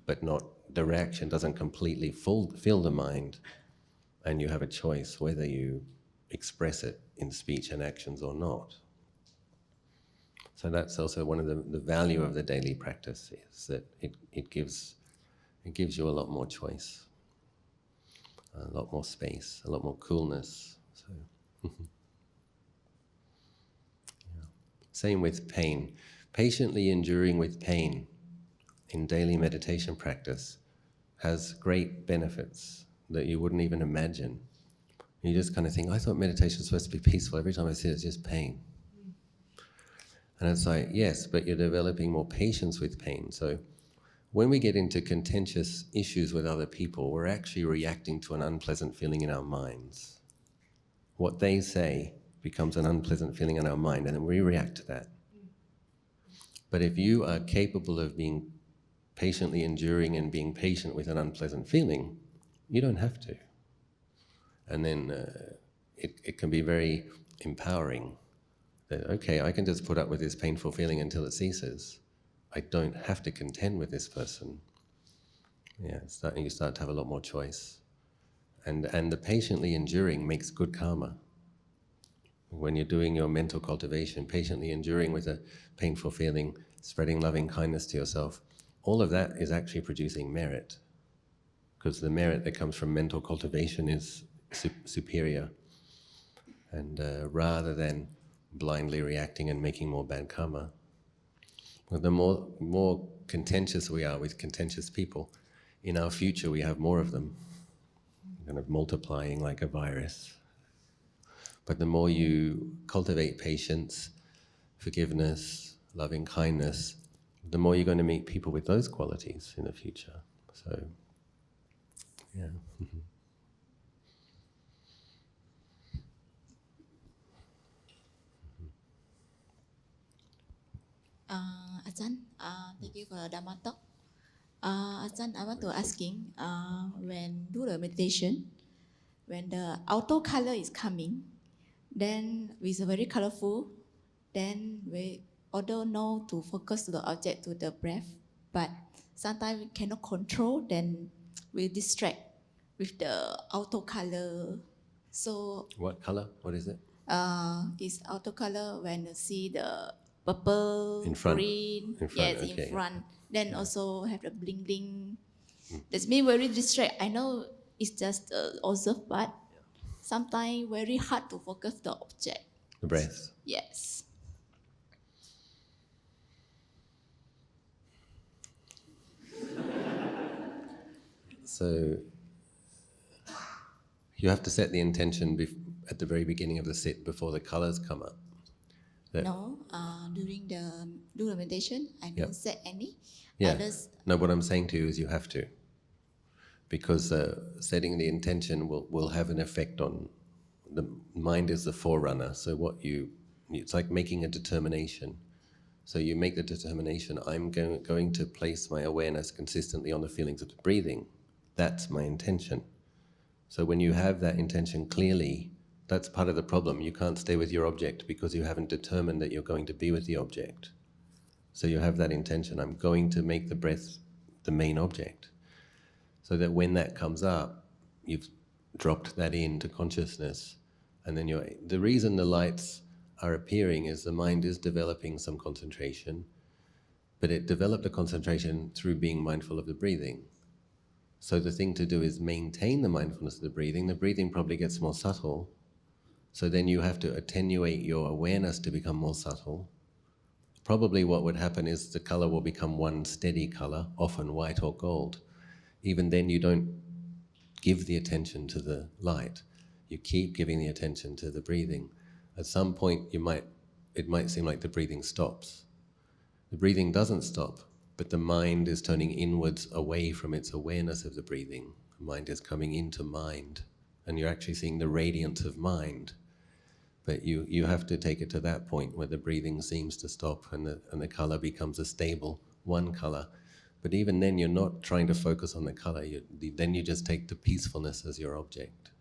But not, the reaction doesn't completely fill the mind, and you have a choice whether you express it in speech and actions or not. So that's also one of the value of the daily practice, is that it gives you a lot more choice, a lot more space, a lot more coolness. So, yeah. Same with pain. Patiently enduring with pain in daily meditation practice has great benefits that you wouldn't even imagine. You just kind of think, I thought meditation was supposed to be peaceful. Every time I sit, it's just pain. And it's like, yes, but you're developing more patience with pain. So when we get into contentious issues with other people, we're actually reacting to an unpleasant feeling in our minds. What they say becomes an unpleasant feeling in our mind, and then we react to that. But if you are capable of being patiently enduring and being patient with an unpleasant feeling, you don't have to. And then it can be very empowering. That, okay, I can just put up with this painful feeling until it ceases. I don't have to contend with this person. Yeah, you start to have a lot more choice. And the patiently enduring makes good karma. When you're doing your mental cultivation, patiently enduring with a painful feeling, spreading loving kindness to yourself, all of that is actually producing merit. Because the merit that comes from mental cultivation is superior. And rather than blindly reacting and making more bad karma, well, the more contentious we are with contentious people, in our future we have more of them, kind of multiplying like a virus. But the more you cultivate patience, forgiveness, loving kindness, the more you're going to meet people with those qualities in the future. So, yeah. Ajahn, thank you for the Dhamma talk. Ajahn, I want to asking, when do the meditation, when the auto color is coming, then it's very colorful, then we although know to focus to the object, to the breath, but sometimes we cannot control, then we distract with the auto color. So What color? What is it? It's auto color when you see the purple, In front. green, In front, yes, okay, in front. yeah. Then also have the bling bling. That's me very distract. I know it's just the observe, but sometimes very hard to focus the object. The breath. Yes. So you have to set the intention at the very beginning of the sit before the colors come up. No, during the meditation, I don't set any. Yeah. Others, No, what I'm saying to you is you have to. Because setting the intention will have an effect on the mind. Is the forerunner. So it's like making a determination. So you make the determination, I'm going to place my awareness consistently on the feelings of the breathing. That's my intention. So when you have that intention clearly, that's part of the problem. You can't stay with your object because you haven't determined that you're going to be with the object. So you have that intention, I'm going to make the breath the main object. So that when that comes up, you've dropped that into consciousness. And then the reason the lights are appearing is the mind is developing some concentration, but it developed the concentration through being mindful of the breathing. So the thing to do is maintain the mindfulness of the breathing. The breathing probably gets more subtle. So then you have to attenuate your awareness to become more subtle. Probably what would happen is the color will become one steady color, often white or gold. Even then you don't give the attention to the light. You keep giving the attention to the breathing. At some point it might seem like the breathing stops. The breathing doesn't stop, but the mind is turning inwards away from its awareness of the breathing. The mind is coming into mind, and you're actually seeing the radiance of mind. But you have to take it to that point where the breathing seems to stop and the color becomes a stable one color. But even then, you're not trying to focus on the color. Then you just take the peacefulness as your object.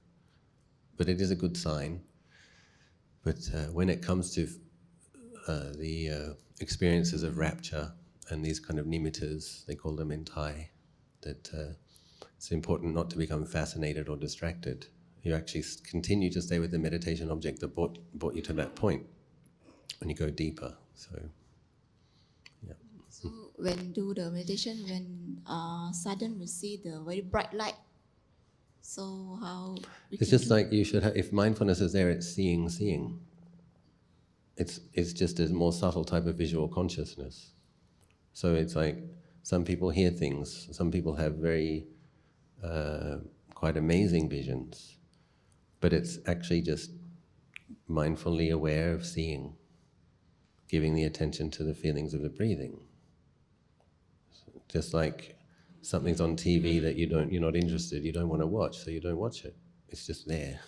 But it is a good sign. But when it comes to the experiences of rapture and these kind of nimittas, they call them in Thai, that it's important not to become fascinated or distracted. You actually continue to stay with the meditation object that brought you to that point, and you go deeper. So, yeah. So when do the meditation, when sudden we see the very bright light, so how we It's can just do? like you should have, if mindfulness is there, it's seeing. It's just a more subtle type of visual consciousness. So it's like some people hear things, some people have very quite amazing visions, but it's actually just mindfully aware of seeing, giving the attention to the feelings of the breathing. Just like something's on TV that you're not interested, you don't want to watch, so you don't watch it. It's just there.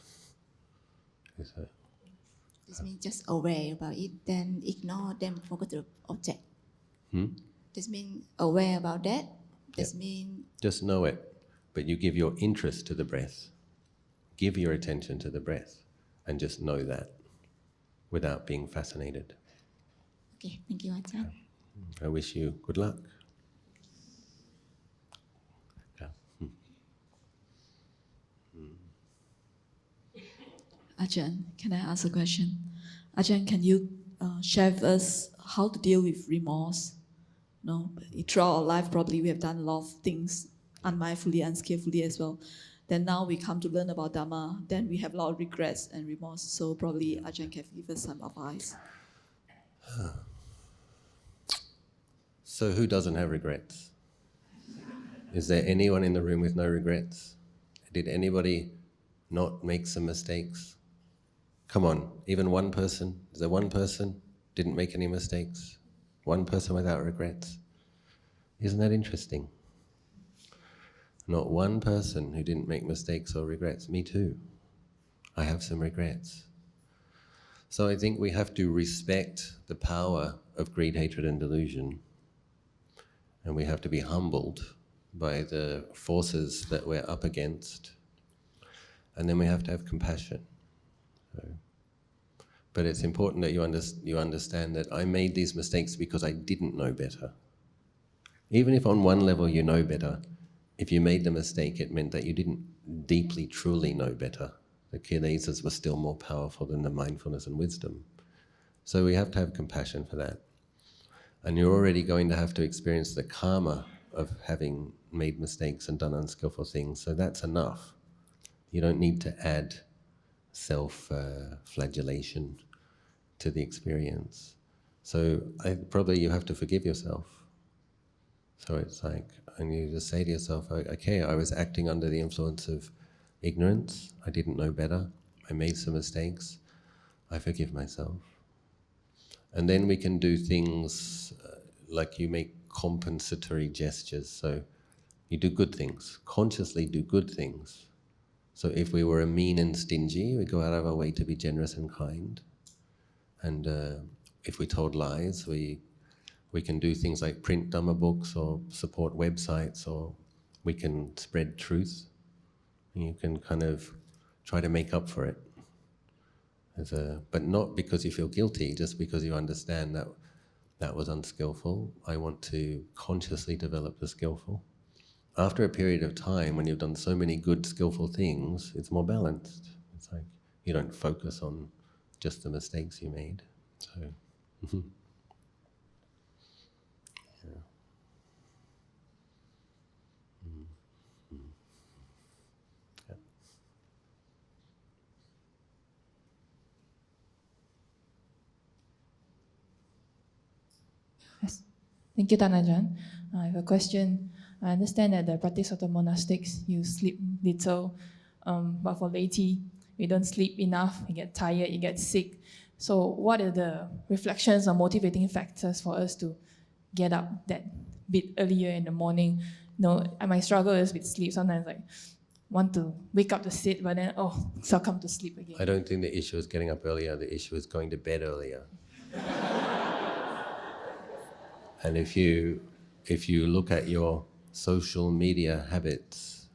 This means just aware about it, then ignore them, focus the object. This means aware about that. This means Just know it, but you give your interest to the breath. Give your attention to the breath and just know that without being fascinated. okay. Thank you, Ajahn. I wish you good luck. Ajahn, can I ask a question? Ajahn, can you share with us how to deal with remorse? No, throughout our life, probably we have done a lot of things unmindfully, unskillfully as well. Then now we come to learn about Dhamma, then we have a lot of regrets and remorse. So probably Ajahn can give us some advice. So who doesn't have regrets? Is there anyone in the room with no regrets? Did anybody not make some mistakes? Come on, even one person? Is there one person didn't make any mistakes? One person without regrets? Isn't that interesting? Not one person who didn't make mistakes or regrets. Me too. I have some regrets. So I think we have to respect the power of greed, hatred, and delusion. And we have to be humbled by the forces that we're up against. And then we have to have compassion. But it's important that you understand that I made these mistakes because I didn't know better. Even if on one level you know better, if you made the mistake, it meant that you didn't deeply, truly know better. The kilesas were still more powerful than the mindfulness and wisdom. So we have to have compassion for that. And you're already going to have to experience the karma of having made mistakes and done unskillful things, so that's enough. You don't need to add self-flagellation to the experience. So probably you have to forgive yourself. So it's like, and you just say to yourself, okay, I was acting under the influence of ignorance, I didn't know better, I made some mistakes, I forgive myself. And then we can do things like you make compensatory gestures, so you do good things, consciously do good things. So if we were mean and stingy, we go out of our way to be generous and kind. And if we told lies, we can do things like print Dhamma books or support websites, or we can spread truth. You can kind of try to make up for it. But not because you feel guilty, just because you understand that that was unskillful. I want to consciously develop the skillful. After a period of time, when you've done so many good, skillful things, it's more balanced. It's like you don't focus on just the mistakes you made. So, yeah. Yeah. Yes. Thank you, Ajahn. I have a question. I understand that the practice of the monastics, you sleep little, but for laity, we don't sleep enough, you get tired, you get sick. So what are the reflections or motivating factors for us to get up that bit earlier in the morning? And my struggle is with sleep. Sometimes I want to wake up to sit, but then, succumb to sleep again. I don't think the issue is getting up earlier, the issue is going to bed earlier. And if you look at your social media habits,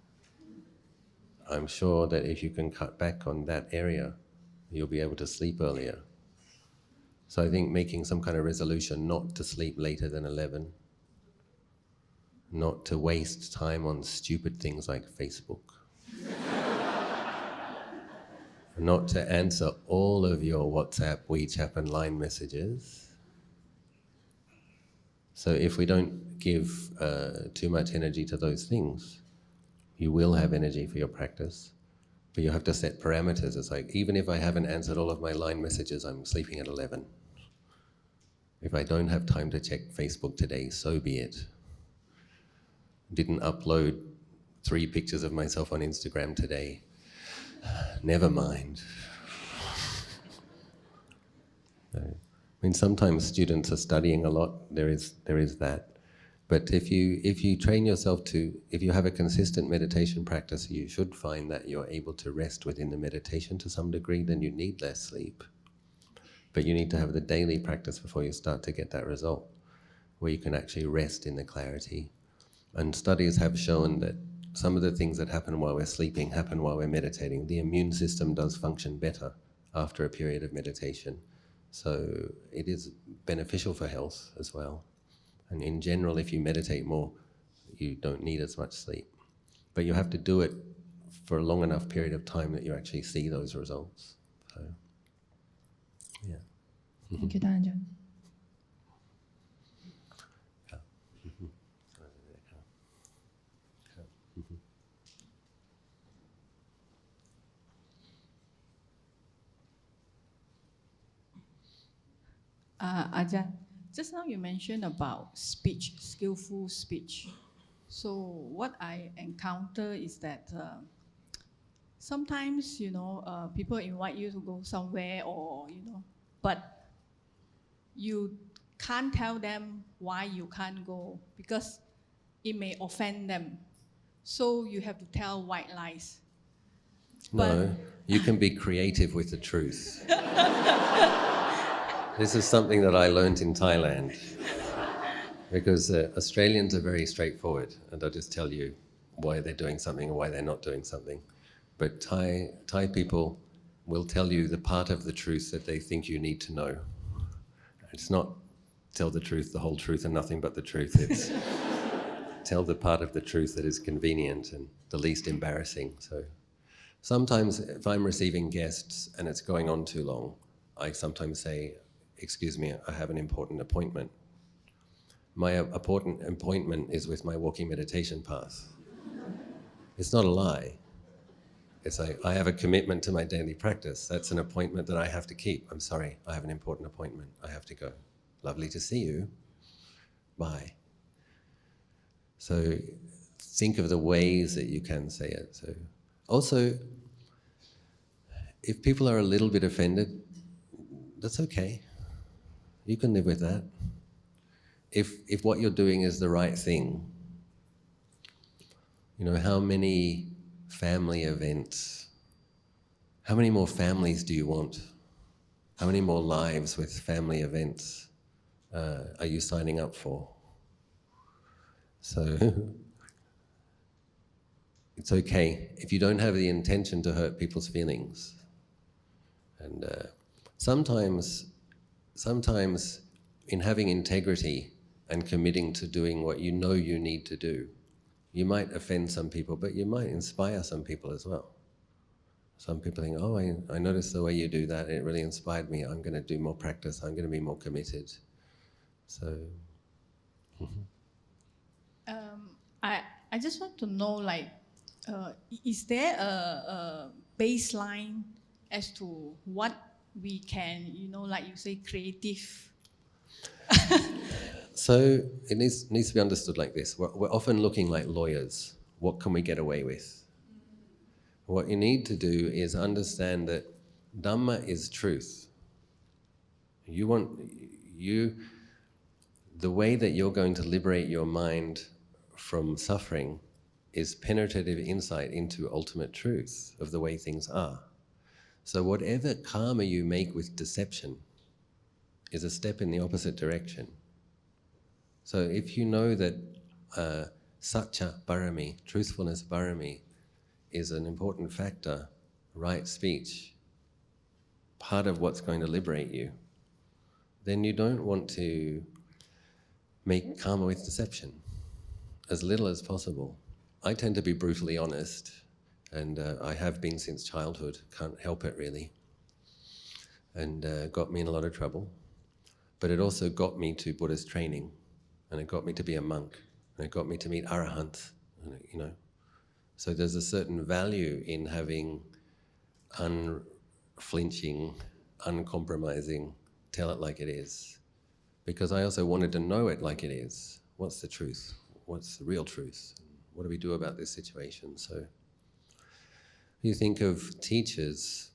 I'm sure that if you can cut back on that area, you'll be able to sleep earlier. So I think making some kind of resolution not to sleep later than 11, not to waste time on stupid things like Facebook, not to answer all of your WhatsApp, WeChat and Line messages. So if we don't give too much energy to those things, you will have energy for your practice, but you have to set parameters. It's like, even if I haven't answered all of my Line messages, I'm sleeping at 11. If I don't have time to check Facebook today, so be it. Didn't upload 3 pictures of myself on Instagram today. Never mind. I mean, sometimes students are studying a lot. There is that. But if you train yourself if you have a consistent meditation practice, you should find that you're able to rest within the meditation to some degree, then you need less sleep. But you need to have the daily practice before you start to get that result, where you can actually rest in the clarity. And studies have shown that some of the things that happen while we're sleeping happen while we're meditating. The immune system does function better after a period of meditation. So it is beneficial for health as well. And in general, if you meditate more, you don't need as much sleep. But you have to do it for a long enough period of time that you actually see those results. So, yeah. Thank you, Ajahn. Ajahn, just now you mentioned about speech, skillful speech. So what I encounter is that sometimes, people invite you to go somewhere but you can't tell them why you can't go because it may offend them. So you have to tell white lies. No, you can be creative with the truth. This is something that I learned in Thailand, because Australians are very straightforward, and they'll just tell you why they're doing something or why they're not doing something. But Thai people will tell you the part of the truth that they think you need to know. It's not tell the truth, the whole truth, and nothing but the truth. It's tell the part of the truth that is convenient and the least embarrassing. So sometimes if I'm receiving guests and it's going on too long, I sometimes say, "Excuse me, I have an important appointment." My important appointment is with my walking meditation path. It's not a lie. It's like, I have a commitment to my daily practice. That's an appointment that I have to keep. I'm sorry, I have an important appointment. I have to go. Lovely to see you. Bye. So think of the ways that you can say it. So also, if people are a little bit offended, that's okay. You can live with that. If what you're doing is the right thing, how many family events, how many more families do you want? How many more lives with family events are you signing up for? So it's okay if you don't have the intention to hurt people's feelings. And sometimes in having integrity and committing to doing what you know you need to do, you might offend some people, but you might inspire some people as well. Some people think, oh, I noticed the way you do that, it really inspired me, I'm going to do more practice, I'm going to be more committed. So, I just want to know, like, is there a baseline as to what we can, like you say, creative? so it needs to be understood like this. We're often looking like lawyers. What can we get away with? What you need to do is understand that Dhamma is truth. The way that you're going to liberate your mind from suffering is penetrative insight into ultimate truth of the way things are. So whatever karma you make with deception is a step in the opposite direction. So if you know that Satya Barami, truthfulness Barami, is an important factor, right speech, part of what's going to liberate you, then you don't want to make karma with deception, as little as possible. I tend to be brutally honest, and I have been since childhood, can't help it really, and got me in a lot of trouble. But it also got me to Buddhist training, and it got me to be a monk, and it got me to meet arahants, So there's a certain value in having unflinching, uncompromising, tell it like it is. Because I also wanted to know it like it is. What's the truth? What's the real truth? What do we do about this situation? So you think of teachers,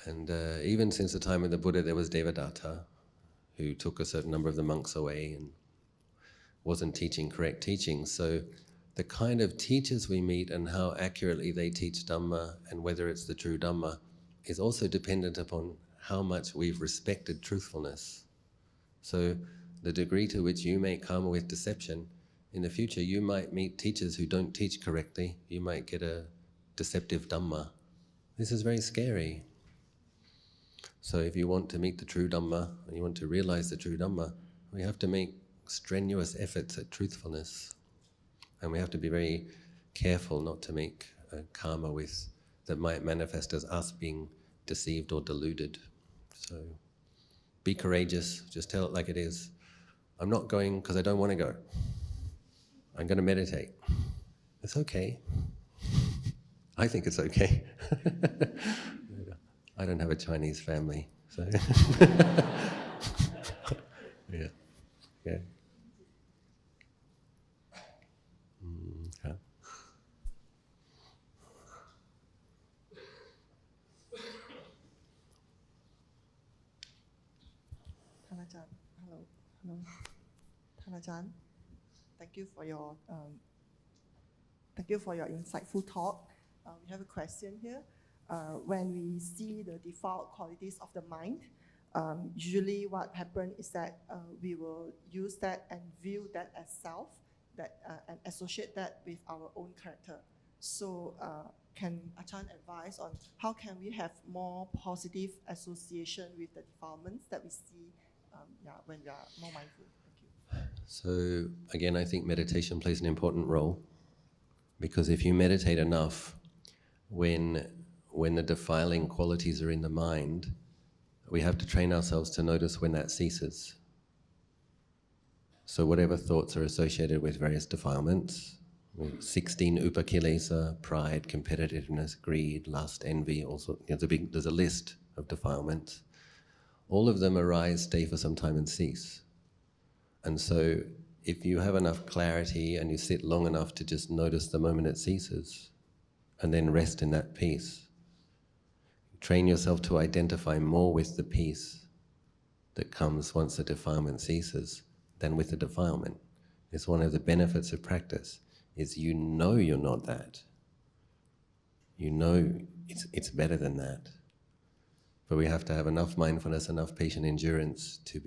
and even since the time of the Buddha, there was Devadatta, who took a certain number of the monks away and wasn't teaching correct teachings. So the kind of teachers we meet and how accurately they teach Dhamma and whether it's the true Dhamma is also dependent upon how much we've respected truthfulness. So the degree to which you make karma with deception, in the future you might meet teachers who don't teach correctly. You might get a deceptive Dhamma. This is very scary. So if you want to meet the true Dhamma and you want to realize the true Dhamma, we have to make strenuous efforts at truthfulness. And we have to be very careful not to make karma that might manifest as us being deceived or deluded. So be courageous, just tell it like it is. I'm not going because I don't want to go. I'm going to meditate. It's okay. I think it's okay. I don't have a Chinese family, so yeah. Okay. Okay. Ajahn, hello. Ajahn, thank you for your insightful talk. We have a question here. When we see the default qualities of the mind, usually what happens is that we will use that and view that as self, and associate that with our own character. So can Ajahn advise on how can we have more positive association with the defilements that we see when we are more mindful? Thank you. So again, I think meditation plays an important role, because if you meditate enough, when the defiling qualities are in the mind, we have to train ourselves to notice when that ceases. So whatever thoughts are associated with various defilements, 16 upakilesa, pride, competitiveness, greed, lust, envy, also there's a list of defilements. All of them arise, stay for some time and cease. And so if you have enough clarity and you sit long enough to just notice the moment it ceases and then rest in that peace, train yourself to identify more with the peace that comes once the defilement ceases than with the defilement. It's one of the benefits of practice, is you know you're not that. You know it's better than that. But we have to have enough mindfulness, enough patient endurance to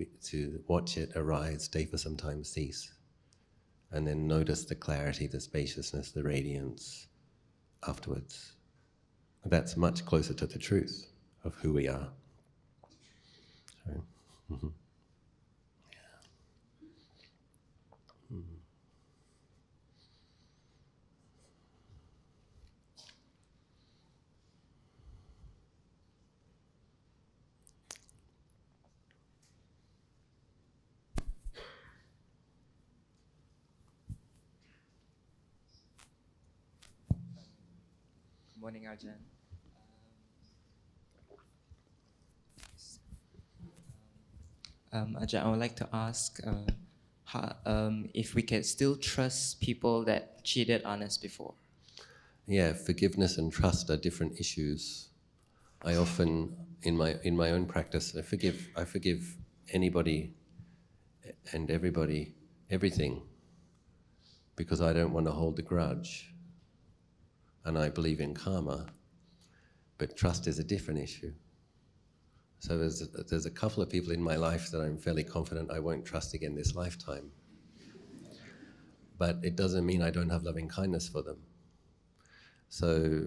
watch it arise, stay for some time, cease, and then notice the clarity, the spaciousness, the radiance afterwards. That's much closer to the truth of who we are. So, yeah. morning, Ajahn. Ajahn, I would like to ask if we can still trust people that cheated on us before. Yeah, forgiveness and trust are different issues. I often, in my own practice, I forgive anybody and everybody, everything, because I don't want to hold a grudge. And I believe in karma, but trust is a different issue. So there's a couple of people in my life that I'm fairly confident I won't trust again this lifetime. But it doesn't mean I don't have loving kindness for them. So,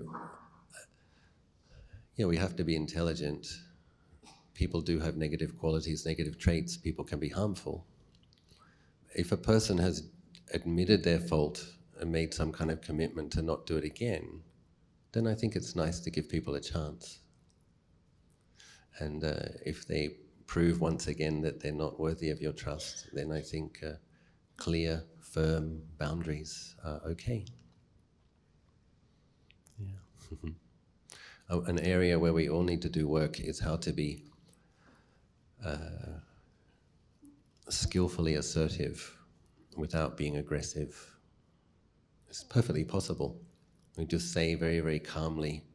yeah, we have to be intelligent. People do have negative qualities, negative traits. People can be harmful. If a person has admitted their fault and made some kind of commitment to not do it again, then I think it's nice to give people a chance. And if they prove once again that they're not worthy of your trust, then I think clear, firm boundaries are okay. Yeah. An area where we all need to do work is how to be skillfully assertive without being aggressive. It's perfectly possible. We just say very, very calmly,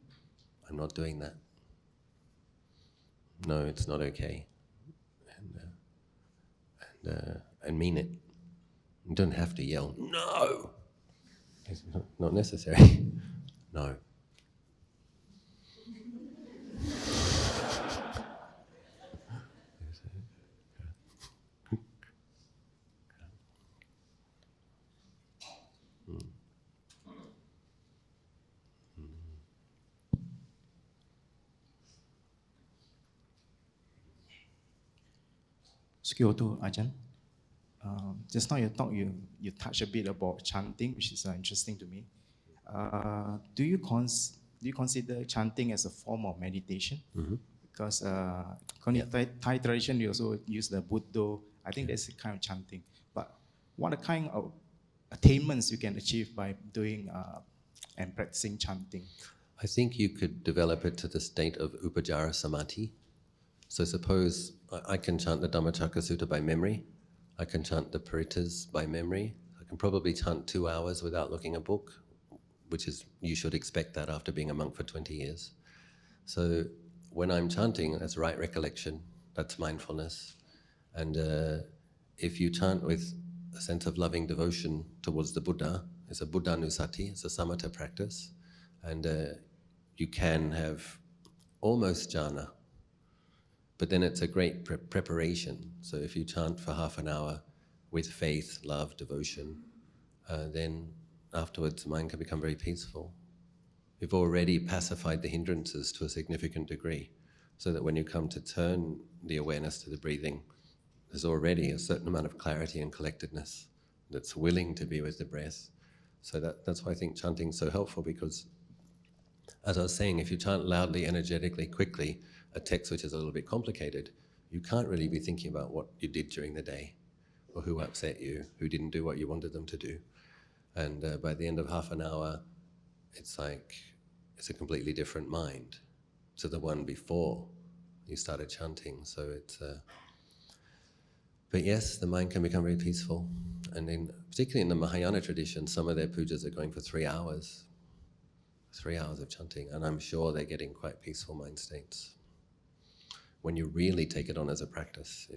I'm not doing that. No, it's not okay. And mean it. You don't have to yell, no! It's not necessary. No. Skyoto Ajahn. Just now you touched a bit about chanting, which is interesting to me. Do you consider chanting as a form of meditation? Mm-hmm. Because Thai tradition, you also use the Buddha. I think that's a kind of chanting. But what are kind of attainments you can achieve by doing and practicing chanting? I think you could develop it to the state of Upajjhara Samadhi. So suppose I can chant the Dhammacakka Sutta by memory. I can chant the Parittas by memory. I can probably chant 2 hours without looking at a book, which is, you should expect that after being a monk for 20 years. So when I'm chanting, that's right recollection, that's mindfulness. And if you chant with a sense of loving devotion towards the Buddha, it's a Buddhanusati, it's a samatha practice, and you can have almost jhana. But then it's a great preparation. So if you chant for half an hour with faith, love, devotion, then afterwards the mind can become very peaceful. You've already pacified the hindrances to a significant degree, so that when you come to turn the awareness to the breathing, there's already a certain amount of clarity and collectedness that's willing to be with the breath. So that's why I think chanting is so helpful, because, as I was saying, if you chant loudly, energetically, quickly, a text which is a little bit complicated, you can't really be thinking about what you did during the day, or who upset you, who didn't do what you wanted them to do. And by the end of half an hour, it's like, it's a completely different mind to the one before you started chanting. So it's, but yes, the mind can become very peaceful. And particularly in the Mahayana tradition, some of their pujas are going for 3 hours. 3 hours of chanting, and I'm sure they're getting quite peaceful mind states. When you really take it on as a practice,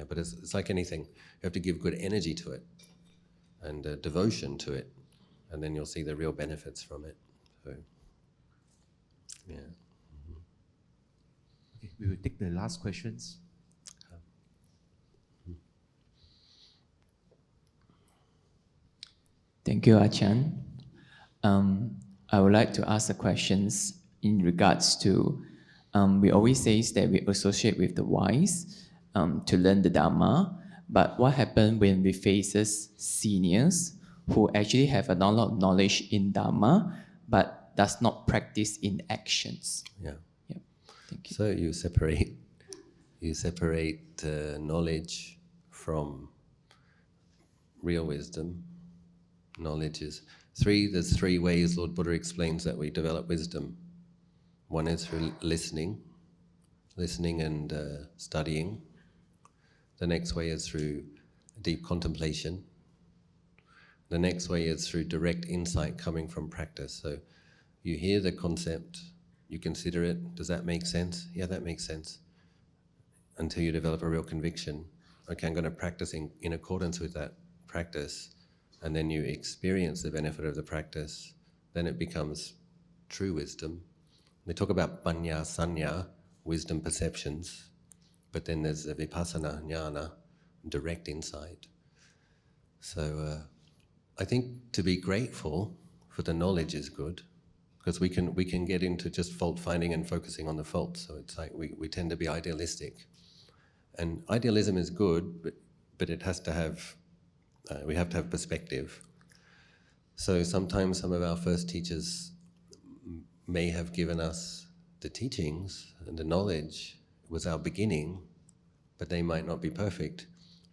but it's like anything. You have to give good energy to it and devotion to it, and then you'll see the real benefits from it. So, yeah. Mm-hmm. Okay, we will take the last questions. Thank you, Ajahn. I would like to ask the questions in regards to, we always say that we associate with the wise to learn the Dhamma, but what happens when we face seniors who actually have a lot of knowledge in Dhamma, but does not practice in actions? Yeah. Yep. Thank you. So you separate knowledge from real wisdom. Knowledge is, There's three ways Lord Buddha explains that we develop wisdom. One is through listening and studying. The next way is through deep contemplation. The next way is through direct insight coming from practice. So you hear the concept, you consider it, does that make sense? Yeah, that makes sense. Until you develop a real conviction. Okay, I'm going to practice in accordance with that practice, and then you experience the benefit of the practice, then it becomes true wisdom. They talk about panya sanya, wisdom perceptions, but then there's the vipassana jnana, direct insight. So I think to be grateful for the knowledge is good, because we can get into just fault finding and focusing on the fault. So it's like we tend to be idealistic. And idealism is good, but it has to have, we have to have perspective. So sometimes some of our first teachers may have given us the teachings and the knowledge was our beginning, but they might not be perfect,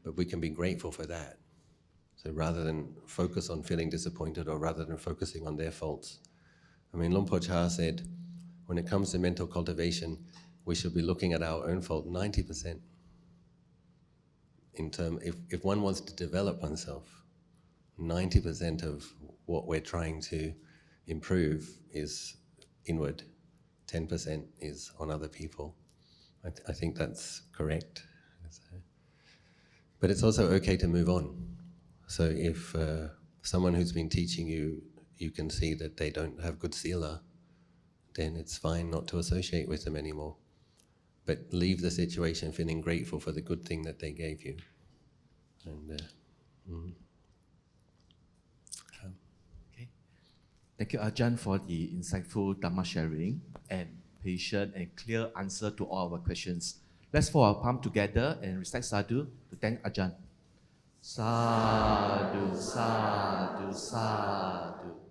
but we can be grateful for that. So rather than focus on feeling disappointed or rather than focusing on their faults. I mean, Luang Por Chah said, when it comes to mental cultivation, we should be looking at our own fault 90%. If one wants to develop oneself, 90% of what we're trying to improve is inward, 10% is on other people. I think that's correct. But it's also okay to move on. So if someone who's been teaching you, you can see that they don't have good sila, then it's fine not to associate with them anymore. But leave the situation feeling grateful for the good thing that they gave you. And Okay. Thank you, Ajahn, for the insightful Dhamma sharing and patient and clear answer to all our questions. Let's fold our palm together and recite sadhu to thank Ajahn. Sadhu, sadhu, sadhu.